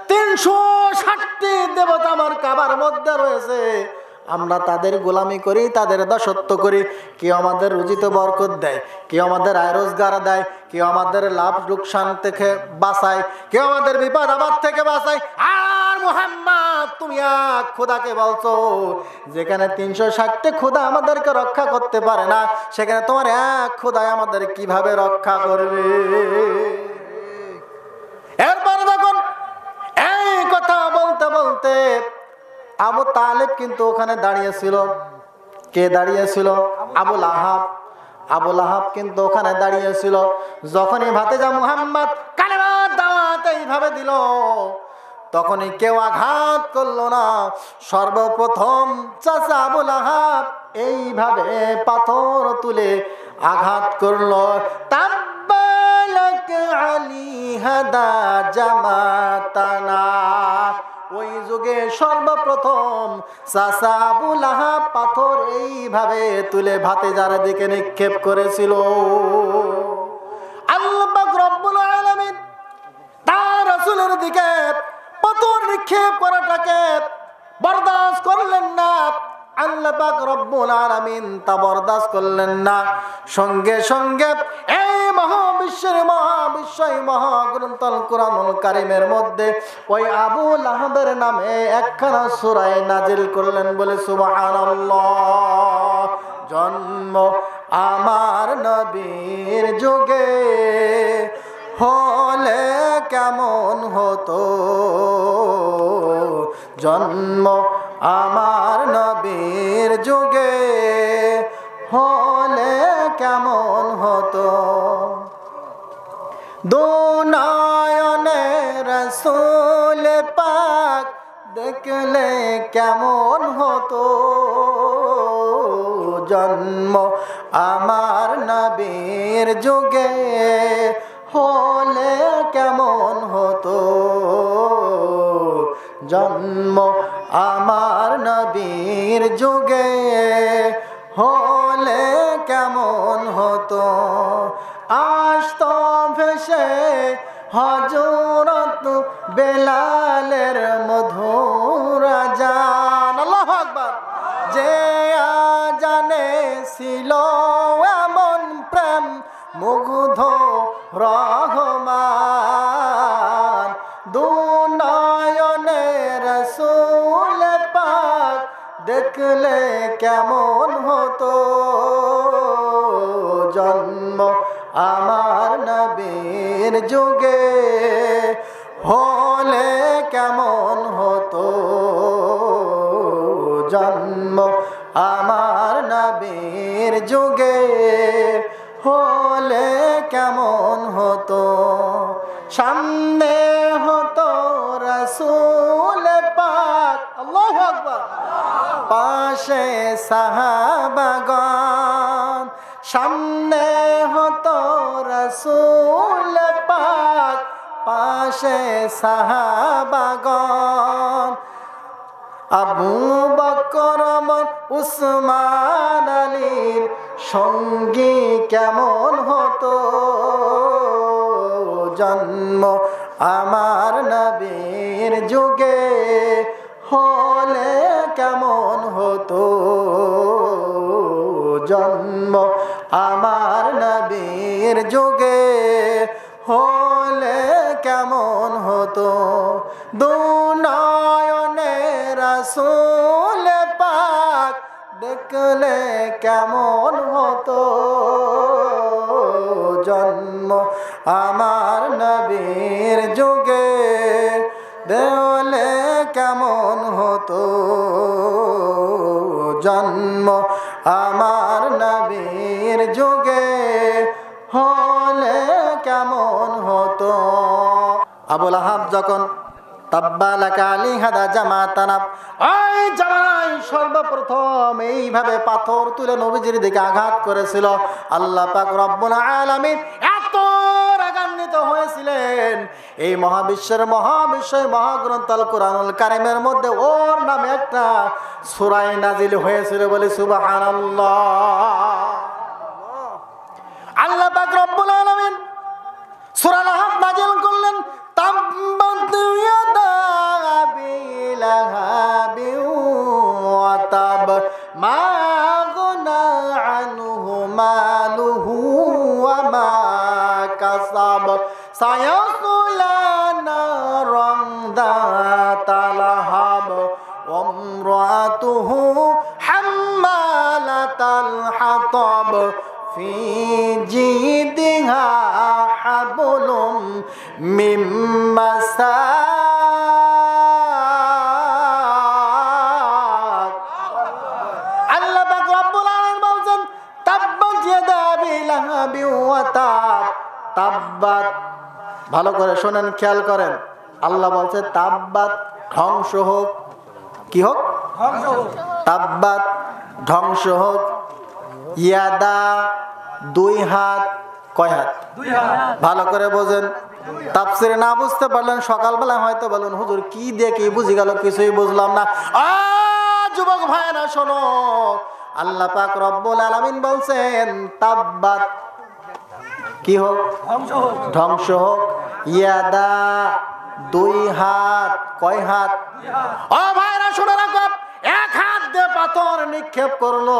360টি দেবতা আমার কাবার মধ্যে রয়েছে, আমরা তাদের গোলামি করি, তাদের দাসত্ব করি। কেউ আমাদের রুজিতে বরকত দেয়, কেউ আমাদের আয় রোজগার দেয়, কেউ আমাদের লাভ লোকসান থেকে বাঁচায়, কেউ আমাদের বিপদ আপদ থেকে বাঁচায়। আর মুহাম্মদ তুমি এক খোদাকে বলছো, যেখানে 360টি খোদা আমাদেরকে রক্ষা করতে পারে না, সেখানে তোমার এক খোদাই আমাদের কিভাবে রক্ষা করবে? এরপরে দেখুন এই কথা বলতে বলতে আবু তালেব কিন্তু ওখানে দাঁড়িয়েছিল। কে দাঁড়িয়েছিল? আবুল আহাব। আবুল আহাব কিন্তু ওখানে দাঁড়িয়েছিল। যখনই ভাতিজা মুহাম্মদ কালেমার দাওয়াত এইভাবে দিল, তখনই কেউ আঘাত করলো না। সর্বপ্রথম চাচা আবুল আহাব এইভাবে পাথর তুলে আঘাত করলো। তাব্বালাক আলী হাদা জামাতানা। ওই যুগে সর্বপ্রথম চাচা আবুল আহাব পাথর এইভাবে তুলে ভাতিজার দিকে নিক্ষেপ করেছিল। আল্লাহ পাক রব্বুল আলামিন তার রাসূলের দিকে পাথর নিক্ষেপ করাটাকে বরদাস্ত করলেন না। আল্লাহ পাক রব্বুল আলামিন তা বরদাস্ত করলেন না। সঙ্গে সঙ্গে এই মহাবিশ্বই মহাগ্রন্থ আল কুরআনুল কারীমের মধ্যে ওই আবু লাহাবের নামে একখানা সূরা নাজিল করলেন, বলে সুবহানাল্লাহ। জন্ম আমার নবীর যুগে হলে কেমন হতো, জন্ম আমার নবীর যুগে হলে কেমন হতো, দুনয়নে রাসূল পাক দেখলে কেমন হতো, জন্ম আমার নবীর যুগে হলে কেমন হতো, জন্ম আমার নবীর যুগে হলে কেমন হতো। আসতো ভেসে হযরত বেলালের মধুর আযান, আল্লাহু আকবার। যে আযানে ছিল এমন প্রেম মুগ্ধ রহমান, দুনয়নে রাসূল পাক দেখলে কেমন হতো, জন্ম আমার নবীর যুগে হলে কেমন হতো, জন্ম আমার নবীর যুগে হলে কেমন হতো। সামনে হতো রাসূল পাক, আল্লাহু আকবার, পাশে সাহাবাগণ, সামনে হতো রাসূল পাক, পাশে সাহাবাগণ, আবু বকর উসমান আলীর সঙ্গী কেমন হতো, জন্ম আমার নবীর যুগে হলে কেমন হতো, জন্ম আমার নবীর যুগে হলে কেমন হতো, দুনয়নে রাসূল পাক দেখলে কেমন হতো, জন্ম আমার নবীর যুগে দেহলে কেমন হতো, জন্ম আমার নবীর যুগে হলে আবু লাহাব যখন তাব্বা লাকা লিহাদা জামাতানাব, ওই জামানায় সর্বপ্রথম এইভাবে পাথর তুলে নবীজির দিকে আঘাত করেছিল। আল্লাহ পাক রব্বুল আলামিন এত রাগান্বিত হয়েছিলেন, এই মহাবিশ্বের মহাগ্রন্থ আল কুরআনুল কারীমের মধ্যে ওর নামে একটা সূরা নাজিল হয়েছিল, বলে সুবহানাল্লাহ। আল্লাহ পাক রব্বুল আলামিন সূরা লাহাব নাজিল করলেন, তাব্বাত ইয়াদা আবি লাহাবিন ওয়া তাব, মা আগনা আনহু মালুহু ওয়া মা কাসাব, সায়াসলা নারান যাতা লাহাব, ওয়া ইমরাতুহু হাম্মালাতাল হাতাব, ফি জিদিহা হাবলুম মিন মাসাদ। আল্লাহ পাক রব্বুল আলামিন বলেন, তাব্বাত ইয়াদা আবি লাহাবি ওয়া তাব। তাব্বাত, ভালো করে শোনেন, খেয়াল করেন। আল্লাহ বলছে তাব্বাত, ধ্বংস হোক। কি হোক? ধ্বংস হোক। তাব্বাত, ধ্বংস হোক। ইয়াদা, দুই হাত। কয় হাত? দুই হাত। ভালো করে বোঝেন। তাফসীরে না বুঝতে পারলেন সকালবেলা হয়তো বলুন, হুজুর কি দিয়ে কি বুঝি গেল, কিছুই বুঝলাম না। যুবক ভাইরা শোনো, আল্লাহ পাক রব্বুল আলামিন বলছেন তাব্বাত, কি হোক? ধ্বংস হোক। ধ্বংস হোক। ইয়াদা, দুই হাত। কয় হাত? ও ভাইরা শুনে রাখো, এক হাত দিয়ে পাথর নিক্ষেপ করলো,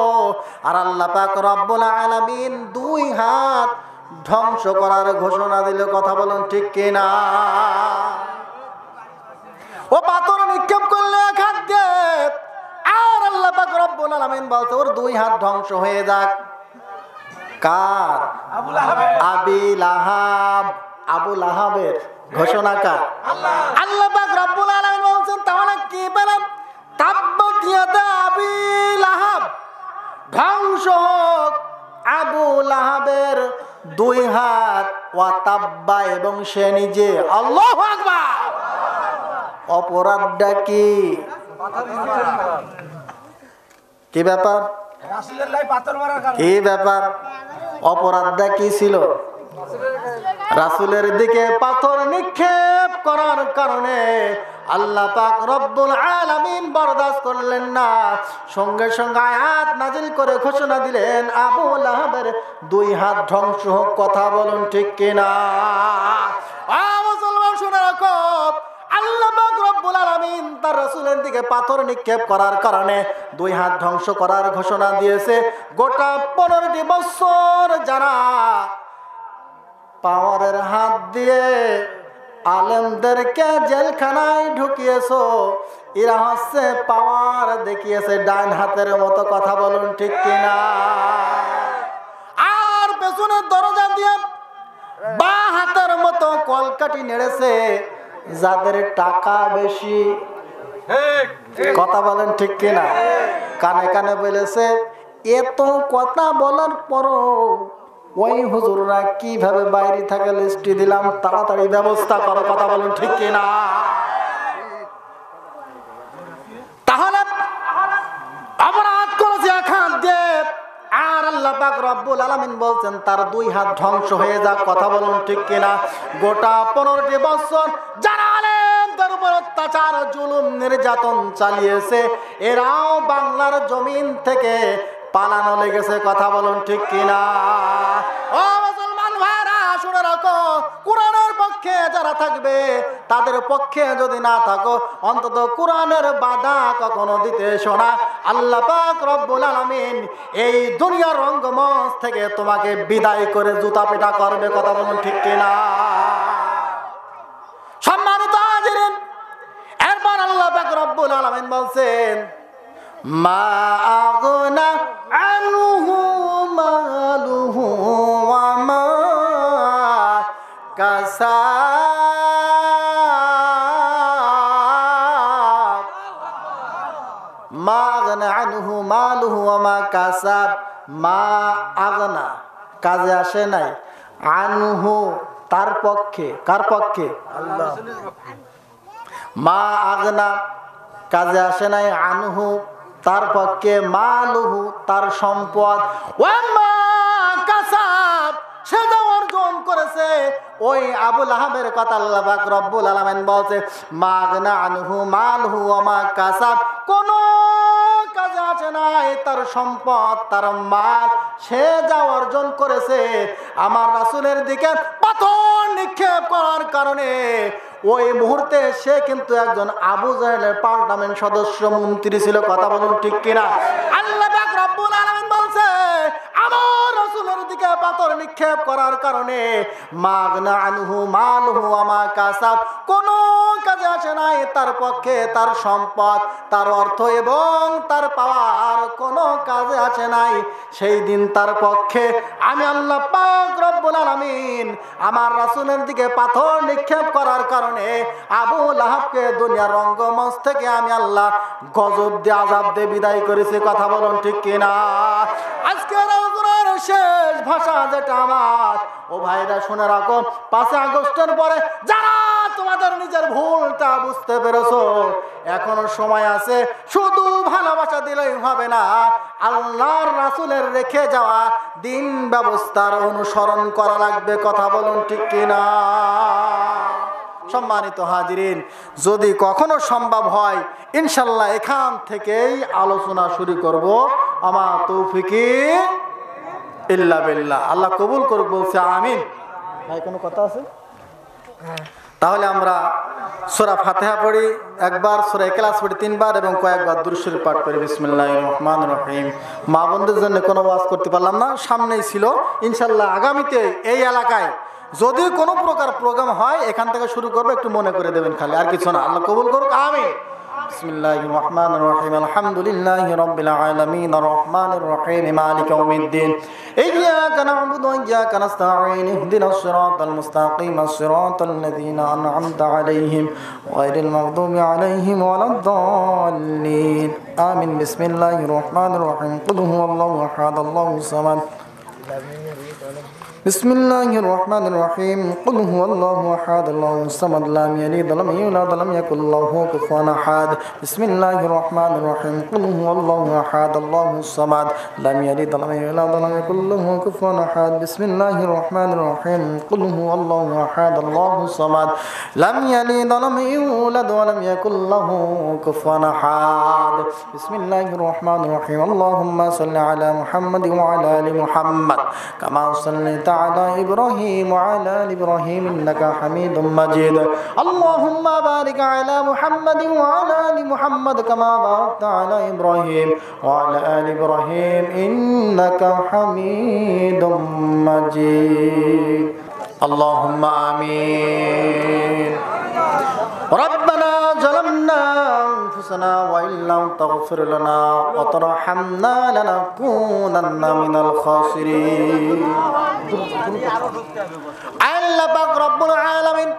আর আল্লাহ পাক রব্বুল আলামিন দুই হাত ধ্বংস করার ঘোষণা দিল। কথা বলুন ঠিক কিনা? ও পাথর নিক্ষেপ করলে এক হাত দিয়ে, আর আল্লাহ পাক রব্বুল আলামিন বলতে ওর দুই হাত ধ্বংস হয়ে যাক। কার? আবু লাহাব। আবি লাহাব, আবু লাহাবের ঘোষণা কার? আল্লাহ পাক রব্বুল আলামিন বলছেন, তাহলে কি বলেন? তাব্বাত ইয়াদা আবি লাহাব, ধ্বংস হোক আবু লাহাবের দুই হাত, ওয়া তাব্বা, এবং সে নিজে। আল্লাহু আকবার। অপরাধটা কি? কি ব্যাপার? কি ব্যাপার? অপরাধটা কি ছিল? রাসূলের দিকে পাথর নিক্ষেপ করার কারণে আল্লাহ পাক রব্বুল আলামিন বরদাস্ত করলেন না, সঙ্গে সঙ্গে আয়াত নাজিল করে ঘোষণা দিলেন আবু লাহাবের দুই হাত ধ্বংস হোক। কথা বলুন ঠিক কিনা? মুসলমান শুনে রাখো, আল্লাহ পাক রব্বুল আলামিন তার রাসূলের দিকে পাথর নিক্ষেপ করার কারণে দুই হাত ধ্বংস করার ঘোষণা দিয়েছে। গোটা 15টি বছর যারা পাওয়ারের হাত দিয়ে আলেমদেরকে জেলখানায় ঢুকিয়েছো, এরা হচ্ছে পাওয়ার দেখিয়েছে ডান হাতের মতো। কথা বলুন ঠিক কিনা? আর পেছনের দরজা দিয়ে বা হাতের মতো কলকাঠি নেড়েছে যাদের টাকা বেশি। কথা বলেন ঠিক কিনা? কানে কানে বলেছে, এত কথা বলার পরও ওই হুজুররা কিভাবে বাইরে থাকে লিস্টি দিলাম, তাড়াতাড়ি ব্যবস্থা করো। কথা বলুন ঠিক কিনা? তাহলে অপরাধ করেছে এক হাত দিয়ে, আর আল্লাহ পাক রব্বুল আলামিন বলছেন তার দুই হাত ধ্বংস হয়ে যাক। কথা বলুন ঠিক কিনা? গোটা 15টি বছর যারা আলেমদের উপর অত্যাচার, জুলুম, নির্যাতন চালিয়েছে, এরাও বাংলার জমিন থেকে পালানো লেগেছে। কথা বলুন ঠিক কিনা? ও মুসলমান ভাইরা শুনে রাখো, কোরআনের পক্ষে যারা থাকবে, তাদের পক্ষে যদি না থাকো, অন্তত কোরআনের বাধা কখনো দিতে এসো না। আল্লাহ পাক রব্বুল আলামিন এই দুনিয়ার রঙ্গমঞ্চ থেকে তোমাকে বিদায় করে জুতা পিটা করবে। কথা বলুন ঠিক কিনা? সম্মানিত হাজিরিন, এরপর আল্লাহ পাক রব্বুল আলামিন বলছেন, মা আগনা আনহু মালুহু ওয়া মা কাসাব। মা আগনা আনহু মালুহু ওয়া মা কাসাব। মা আগনা কাজে আসে নাই, আনহু তার পক্ষে। কার পক্ষে? আল্লাহ। মা আগনা কাজে আসে নাই, আনহু তার পক্ষে, মালুহু তার সম্পদ, ওয়ামা কাসাব সে যা অর্জন করেছে। ওই আবু লাহাবের কথা আল্লাহ পাক রব্বুল আলামিন বলছে মা আগনা আনহু মালহু ওয়ামা কাসাব, কোন কাজে আসে নাই তার সম্পদ তার মাল, সে যা অর্জন করেছে। আমার রাসূলের দিকে পাথর নিক্ষেপ করার কারণে ওই মুহূর্তে সে কিন্তু একজন আবু জাহেলের পার্লামেন্ট সদস্য, মন্ত্রী ছিল। কথা বলুন ঠিক কিনা? আল্লাহ পাক রব্বুল আলামিন বলছে আমার রাসূলের দিকে পাথর নিক্ষেপ করার কারণে মাগনা আনহু মালহু ওয়ামা কাসাব, কোন কাজে আসে নাই তার পক্ষে তার সম্পদ তার অর্থ এবং তার পাওয়ার কোন কাজে আসে নাই। সেই দিন তার পক্ষে আমি আল্লাহ পাক রব্বুল আলামিন আমার রাসূলের দিকে পাথর নিক্ষেপ করার কারণে আবু লাহাবকে দুনিয়ার রঙ্গমঞ্চ থেকে আমি আল্লাহ গজব দিয়ে আযাব দিয়ে বিদায় করেছি। কথা বলুন ঠিক কিনা? আজকের শেষ ভাষা যেটা আমার, ও ভাইরা শুনে রাখো, 5 আগস্টের পরে যারা তোমাদের নিজের ভুলটা বুঝতে পেরেছো, এখনো সময় আছে। শুধু ভালোবাসা দিলেই হবে না, আল্লাহর রাসূলের রেখে যাওয়া দিন ব্যবস্থার অনুসরণ করা লাগবে। কথা বলুন ঠিক কিনা? সম্মানিত হাজিরিন, যদি কখনো সম্ভব হয় ইনশাল্লাহ এখান থেকেই আলোচনা শুরু করব। আমার তৌফিকি ইল্লা বিল্লাহ। আল্লাহ কবুল করুক, বলছে আমিন। ভাই কোনো কথা আছে? তাহলে আমরা সূরা ফাতিহা পড়ি একবার, সূরা ইখলাস পড়ি 3 বার এবং কয়েকবার দুরূদ শরীফ পাঠ করি। বিসমিল্লাহির রহমানির রহিম। মা বোনদের জন্য কোনো ওয়াজ করতে পারলাম না, সামনেই ছিল। ইনশাল্লাহ আগামীতে এই এলাকায় যদি কোনো প্রকার প্রোগ্রাম হয় এখান থেকে শুরু করবে, একটু মনে করে দেবেন খালি, আর কিছু না। আল্লাহ কবুল করুক, আমিন। বিসমিল্লাহির রহমানির রহিম। আলহামদুলিল্লাহি রাব্বিল আলামিন আর রহমানির রহিম মালিকি ইয়াউমিদ্দিন। ইয়্যাকা না'বুদু ওয়া ইয়্যাকা নাস্তাঈন। ইহদিনাস সিরাতাল মুস্তাকিম সিরাতাল লাযীনা আন'আমতা আলাইহিম গায়রিল মাগদুবি আলাইহিম ওয়ালাদ-দাল্লিন। আমিন। বিসমিল্লাহির রহমানির রহিম। কুল হুয়াল্লাহু আহাদ আল্লাহুস সামাদ। بسم الله الرحمن الرحيم قل هو الله احد الله الصمد لم يلد ولم يولد ولم يكن له كفوا احد بسم الله الرحمن الرحيم قل هو الله احد الله الصمد لم يلد ولم يولد ولم يكن له كفوا احد بسم الله الرحمن الرحيم قل هو الله احد الله الصمد لم يلد ولم يولد ولم يكن له كفوا احد بسم الله الرحمن الرحيم اللهم صل على محمد وعلى ال محمد كما صليت على إبراهيم وعلى آل إبراهيم إنك حميد مجيد اللهم بارك على محمد وعلى آل محمد كما باركت على إبراهيم وعلى آل إبراهيم إنك حميد مجيد اللهم آمين ربنا ظلمنا أنفسنا وإن لم تغفر لنا وترحمنا لنكونن من الخاسرين আল্লাহ পাক রব্বুল আলামিন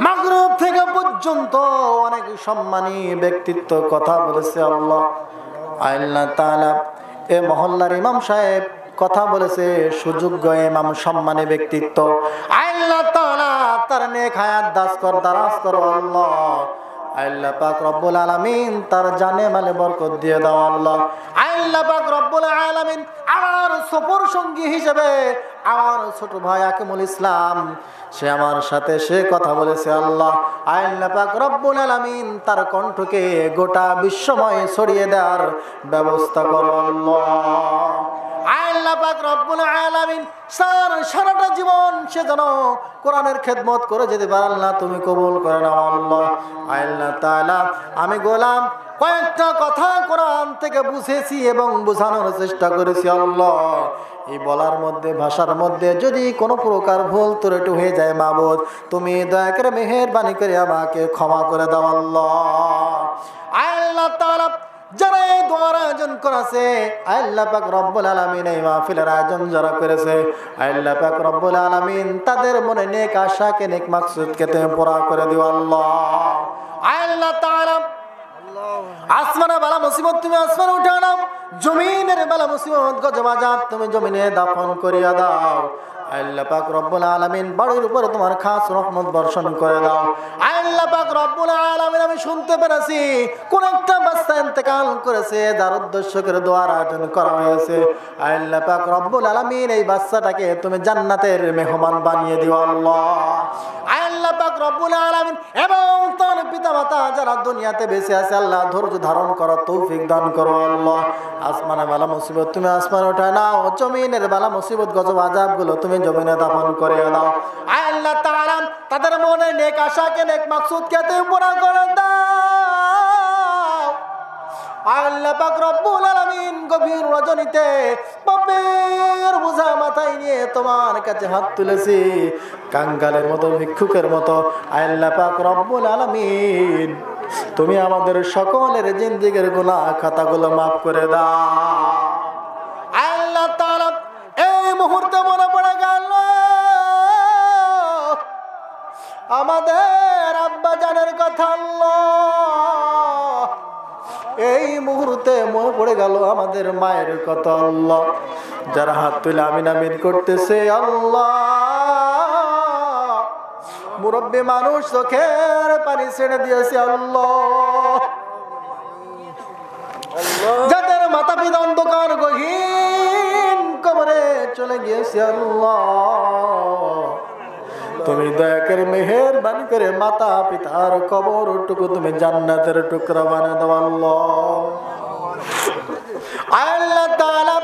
মাগরিব থেকে পর্যন্ত অনেক সম্মানী ব্যক্তিত্ব কথা বলেছে। আল্লাহ তাআলা এ মহল্লার ইমাম সাহেব কথা বলেছে, সুযোগ্য ইমাম, সম্মানী ব্যক্তিত্ব। আল্লাহ তাআলা তার নেক হায়াত দারাজ করো আল্লাহ। আল্লাহ পাক রব্বুল আলামিন তার জানে মালে বরকত দিয়ে দাও আল্লাহ। আল্লাহ পাক রব্বুল আলামিন আমার সফর সঙ্গী হিসেবে আমার ছোট ভাই আকিমুল ইসলাম, সে আমার সাথে সে কথা বলেছে আল্লাহ। আল্লাহ পাক রব্বুল আলামিন তার কণ্ঠকে গোটা বিশ্বময় ছড়িয়ে দেওয়ার ব্যবস্থা করো আল্লাহ। আল্লাহ পাক রব্বুল আলামিন সারাটা জীবন সে যেন কোরআনের খেদমত করে যেতে পারে আল্লাহ, তুমি কবুল করে নাও আল্লাহ। আল্লাহ তাআলা আমি গোলাম কয়েকটা কথা কোরআন থেকে বুঝেছি এবং বোঝানোর চেষ্টা করেছি আল্লাহ। এই বলার মধ্যে ভাষার মধ্যে যদি কোনো প্রকার ভুল ত্রুটি হয়ে যায় মাবুদ, তুমি দয়া করে মেহেরবানি করে আমাকে ক্ষমা করে দাও আল্লাহ। আল্লাহ তাআলা যারা এই দোয়ার আয়োজন করেছে আল্লাহ পাক রব্বুল আলামিন, এই মাহফিলের আয়োজন যারা করেছে আল্লাহ পাক রব্বুল আলামিন তাদের মনে নেক আশাকে নেক মাকসুদকে তুমি পুরা করে দিও আল্লাহ। আল্লাহ তাআলা আসমানে বালা মুসিবত তুমি আসমানে উঠা নাও, জমিনের বালা মুসিবত গজব আযাব তুমি জমিনে দাফন করিয়া দাও। আল্লাহ পাক রব্বুল আলামিন বাড়ির উপরে তোমার খাস রহমত বর্ষণ করে দাও। আল্লাহ পাক রব্বুল আলামিন আমি শুনতে পেরেছি কোন একটা বাচ্চা ইন্তেকাল করেছে, যার উদ্দেশ্য করে দোয়ার আয়োজন করা হয়েছে। আল্লাহ পাক রব্বুল আলামিন এই বাচ্চাটাকে তুমি জান্নাতের মেহমান বানিয়ে দিও আল্লাহ। আল্লাহ পাক রব্বুল আলামিন এবং তার পিতামাতা যারা দুনিয়াতে বেঁচে আছে আল্লাহ ধৈর্য ধারণ করার তৌফিক দান করো আল্লাহ। আসমানে বালা মুসিবত তুমি আসমানে উঠায় নাও, জমিনের বালা মুসিবত গজব আযাব গুলো তুমি জমিনে দাফন করে দাও। আল্লাহ তাআলা তাদের মনে নেক আশাকে নেক মাকসুদকে তুমি পুরা করে দাও। আল্লাহ পাক রব্বুল আলামিন গভীর রজনীতে পাপের বোঝা মাথায় নিয়ে তোমার কাছে হাত তুলেছি কাঙ্গালের মতো, ভিক্ষুকের মতো। আল্লাহ পাক রব্বুল আলামিন তুমি আমাদের সকলের জিন্দেগির গুনাহ খাতাগুলো মাফ করে দাও। আল্লাহ তাআলা এই মুহূর্তে মনে পড়ে গেল আমাদের আব্বা জানের কথা আল্লাহ। এই মুহূর্তে মনে পড়ে গেল আমাদের মায়ের কথা আল্লাহ, যারা হাত তুলে আমিন আমিন করতেছে আল্লাহ। মুরব্বী মানুষ চোখের পানি ছেড়ে দিয়েছে আল্লাহ, যাদের মাতা পিতা অন্ধকার গহীন কবরে চলে গিয়েছে আল্লাহ। তুমি দয়া করে মেহেরবানি করে মাতা পিতার কবরটুকু তুমি জান্নাতের টুকরা বানিয়ে দাও আল্লাহ। আল্লাহ তাআলা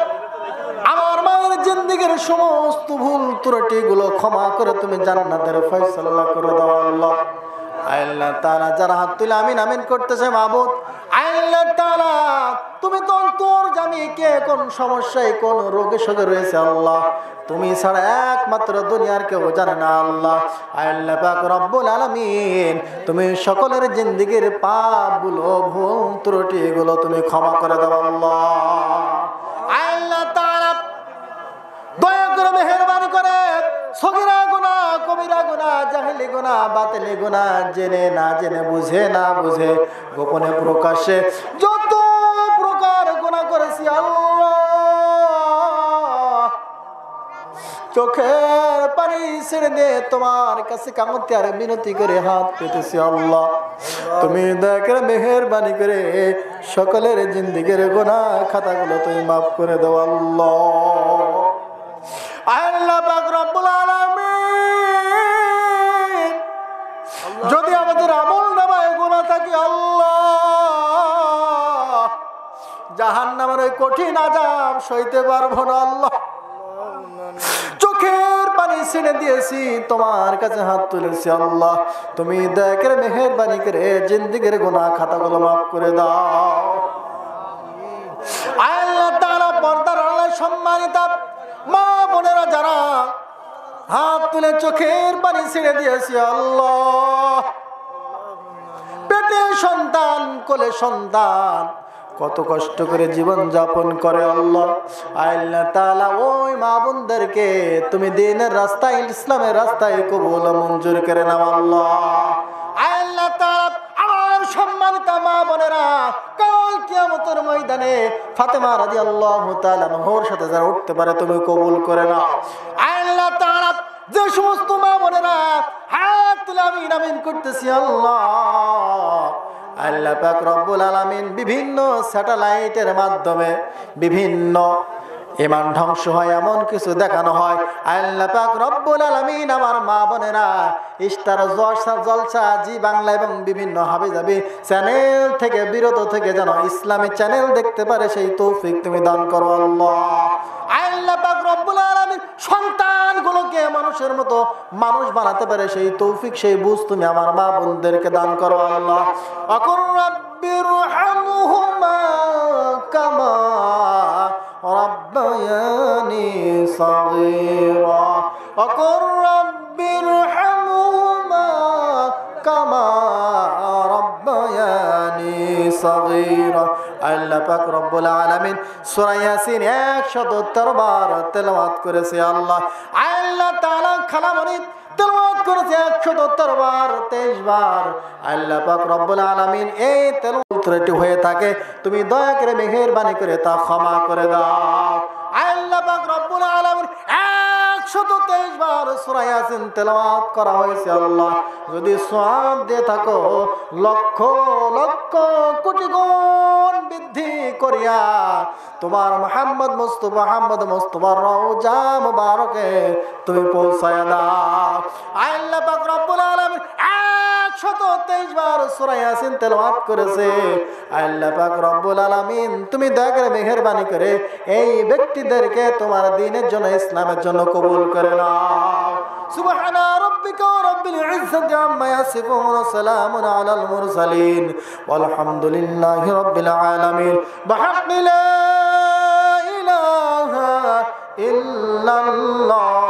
আমার মায়ের জিন্দেগির সমস্ত ভুল ত্রুটি গুলো ক্ষমা করে তুমি জান্নাতের ফয়সালা করে দাও আল্লাহ। আল্লাহ তাআলা যারা হাত তুলে আমিন আমিন করতেছে মাবুদ, আল্লাহ তাআলা তুমি তো অন্তর্যামী, কে কোন সমস্যায় কোন রোগে শোকে রয়েছে আল্লাহ তুমি ছাড়া একমাত্র দুনিয়ার কেউ জানে না আল্লাহ। আল্লাহ পাক রব্বুল আলামিন তুমি সকলের জিন্দেগির পাপগুলো ভুল ত্রুটি গুলো তুমি ক্ষমা করে দাও আল্লাহ। আল্লাহ তাআলা দয়া করে মেহেরবানি করে সগীরা গুনাহ কবিরা গুনাহ জাহেলি গুনাহ বাতিলি গুনাহ জেনে না জেনে বুঝে না বুঝে গোপনে প্রকাশ্যে যত প্রকার গুনাহ করেছি আল্লাহ চোখের পানি ছেড়ে দিয়ে তোমার কাছে কামতে আর বিনতি করে হাত পেতেছি আল্লাহ। তুমি দয়া করে মেহেরবানি করে সকলের জিন্দেগির গুনাহ খাতাগুলো তুমি মাফ করে দাও আল্লাহ। আল্লাহ পাক রব্বুল আলামিন যদি আমাদের আমল নামায় গুনাহ থাকে আল্লাহ জাহান্নামের ওই কঠিন আযাব সইতে পারবো না আল্লাহ। চোখের পানি ছেড়ে দিয়েছি তোমার কাছে হাত তুলেছি আল্লাহ, তুমি দয়া করে মেহেরবানি করে জিন্দেগির গুনাহ খাতাগুলো মাফ করে দাও। আল্লাহ তাআলা পর্দার আড়ালে সম্মানিতা মা বোনেরা যারা হাত তুলে চোখের পানি ছেড়ে দিয়েছি আল্লাহ, পেটে সন্তান কোলে সন্তান কত কষ্ট করে জীবন যাপন করে আল্লাহ। আল্লাহ তাআলা ওই মা বোনদেরকে তুমি দ্বীনের রাস্তায় ইসলামের রাস্তায় কবুল মঞ্জুর করে নাও আল্লাহ। আল্লাহ তাআলা আমার সম্মানিত মা বোনেরা কাল কিয়ামতের ময়দানে ফাতেমা রাদিয়াল্লাহু তাআলা আনহার সাথে যারা উঠতে পারে তুমি কবুল করে নাও। আল্লাহ তাআলা যে সমস্ত মা বোনেরা হাত তুলে আমিন আমিন করতেছি আল্লাহ, আল্লাহ পাক রব্বুল আলামিন বিভিন্ন স্যাটেলাইটের মাধ্যমে বিভিন্ন ইমান ধ্বংস হয় এমন কিছু দেখানো হয়। আল্লাহ পাক রব্বুল আলামিন আমার মা বোনেরা স্টার জলসা জি বাংলা এবং বিভিন্ন হাবিজাবি চ্যানেল থেকে বিরত থেকে যেন ইসলামী চ্যানেল দেখতে পারে সেই তৌফিক তুমি দান করো আল্লাহ। আল্লাহ পাক রব্বুল আলামিন সন্তানগুলোকে মানুষের মতো মানুষ বানাতে পারে সেই তৌফিক সেই বুঝ তুমি আমার মা বোনদেরকে দান করো আল্লাহ। আকুর রাব্বিরহামহুমা কামা রাব্বায়ানি সাগীরা আকুর রাব্বিরহামহুমা কামা রাব্বায়ানি সাগীরা। আল্লাহ পাক রব্বুল আলামিন সূরা ইয়াসিন 173 বার তেলাওয়াত করেছে আল্লাহ। আল্লাহ তাআলা খালামনি তেলাওয়াত করেছে 173 বার 23 বার। আল্লাহ পাক রব্বুল আলামিন এই তেলাওয়াত ত্রুটি হয়ে থাকে তুমি দয়া করে মেহেরবানি করে তা ক্ষমা করে দাও। আল্লাহ পাক রব্বুল আলামিন 123 বার সূরা ইয়াসিন তেলাওয়াত করা হয়েছে আল্লাহ যদি সওয়াব দিয়ে থাকো লক্ষ লক্ষ কোটি গুণ বৃদ্ধি করিয়া তোমার মুহাম্মদ মুস্তাফার রওজা মুবারকে তুমি পৌঁছায়া দাও। আল্লাহ পাক রব্বুল আলামিন 123 বার সূরা ইয়াসিন তেলাওয়াত করেছে। আল্লাহ পাক রব্বুল আলামিন তুমি দয়া করে মেহেরবানি করে এই ব্যক্তিদেরকে তোমার দ্বীনের জন্য ইসলামের জন্য কবুল করে নাও। সুবহানা রাব্বিকা রাব্বিল ইজ্জাতি আম্মা ইয়াসিফুন ওয়া সালামুন আলাল মুরসালিন ওয়ালহামদুলিল্লাহি রাব্বিল আলামিন বিহাক্কি লা ইলাহা ইল্লাল্লাহ।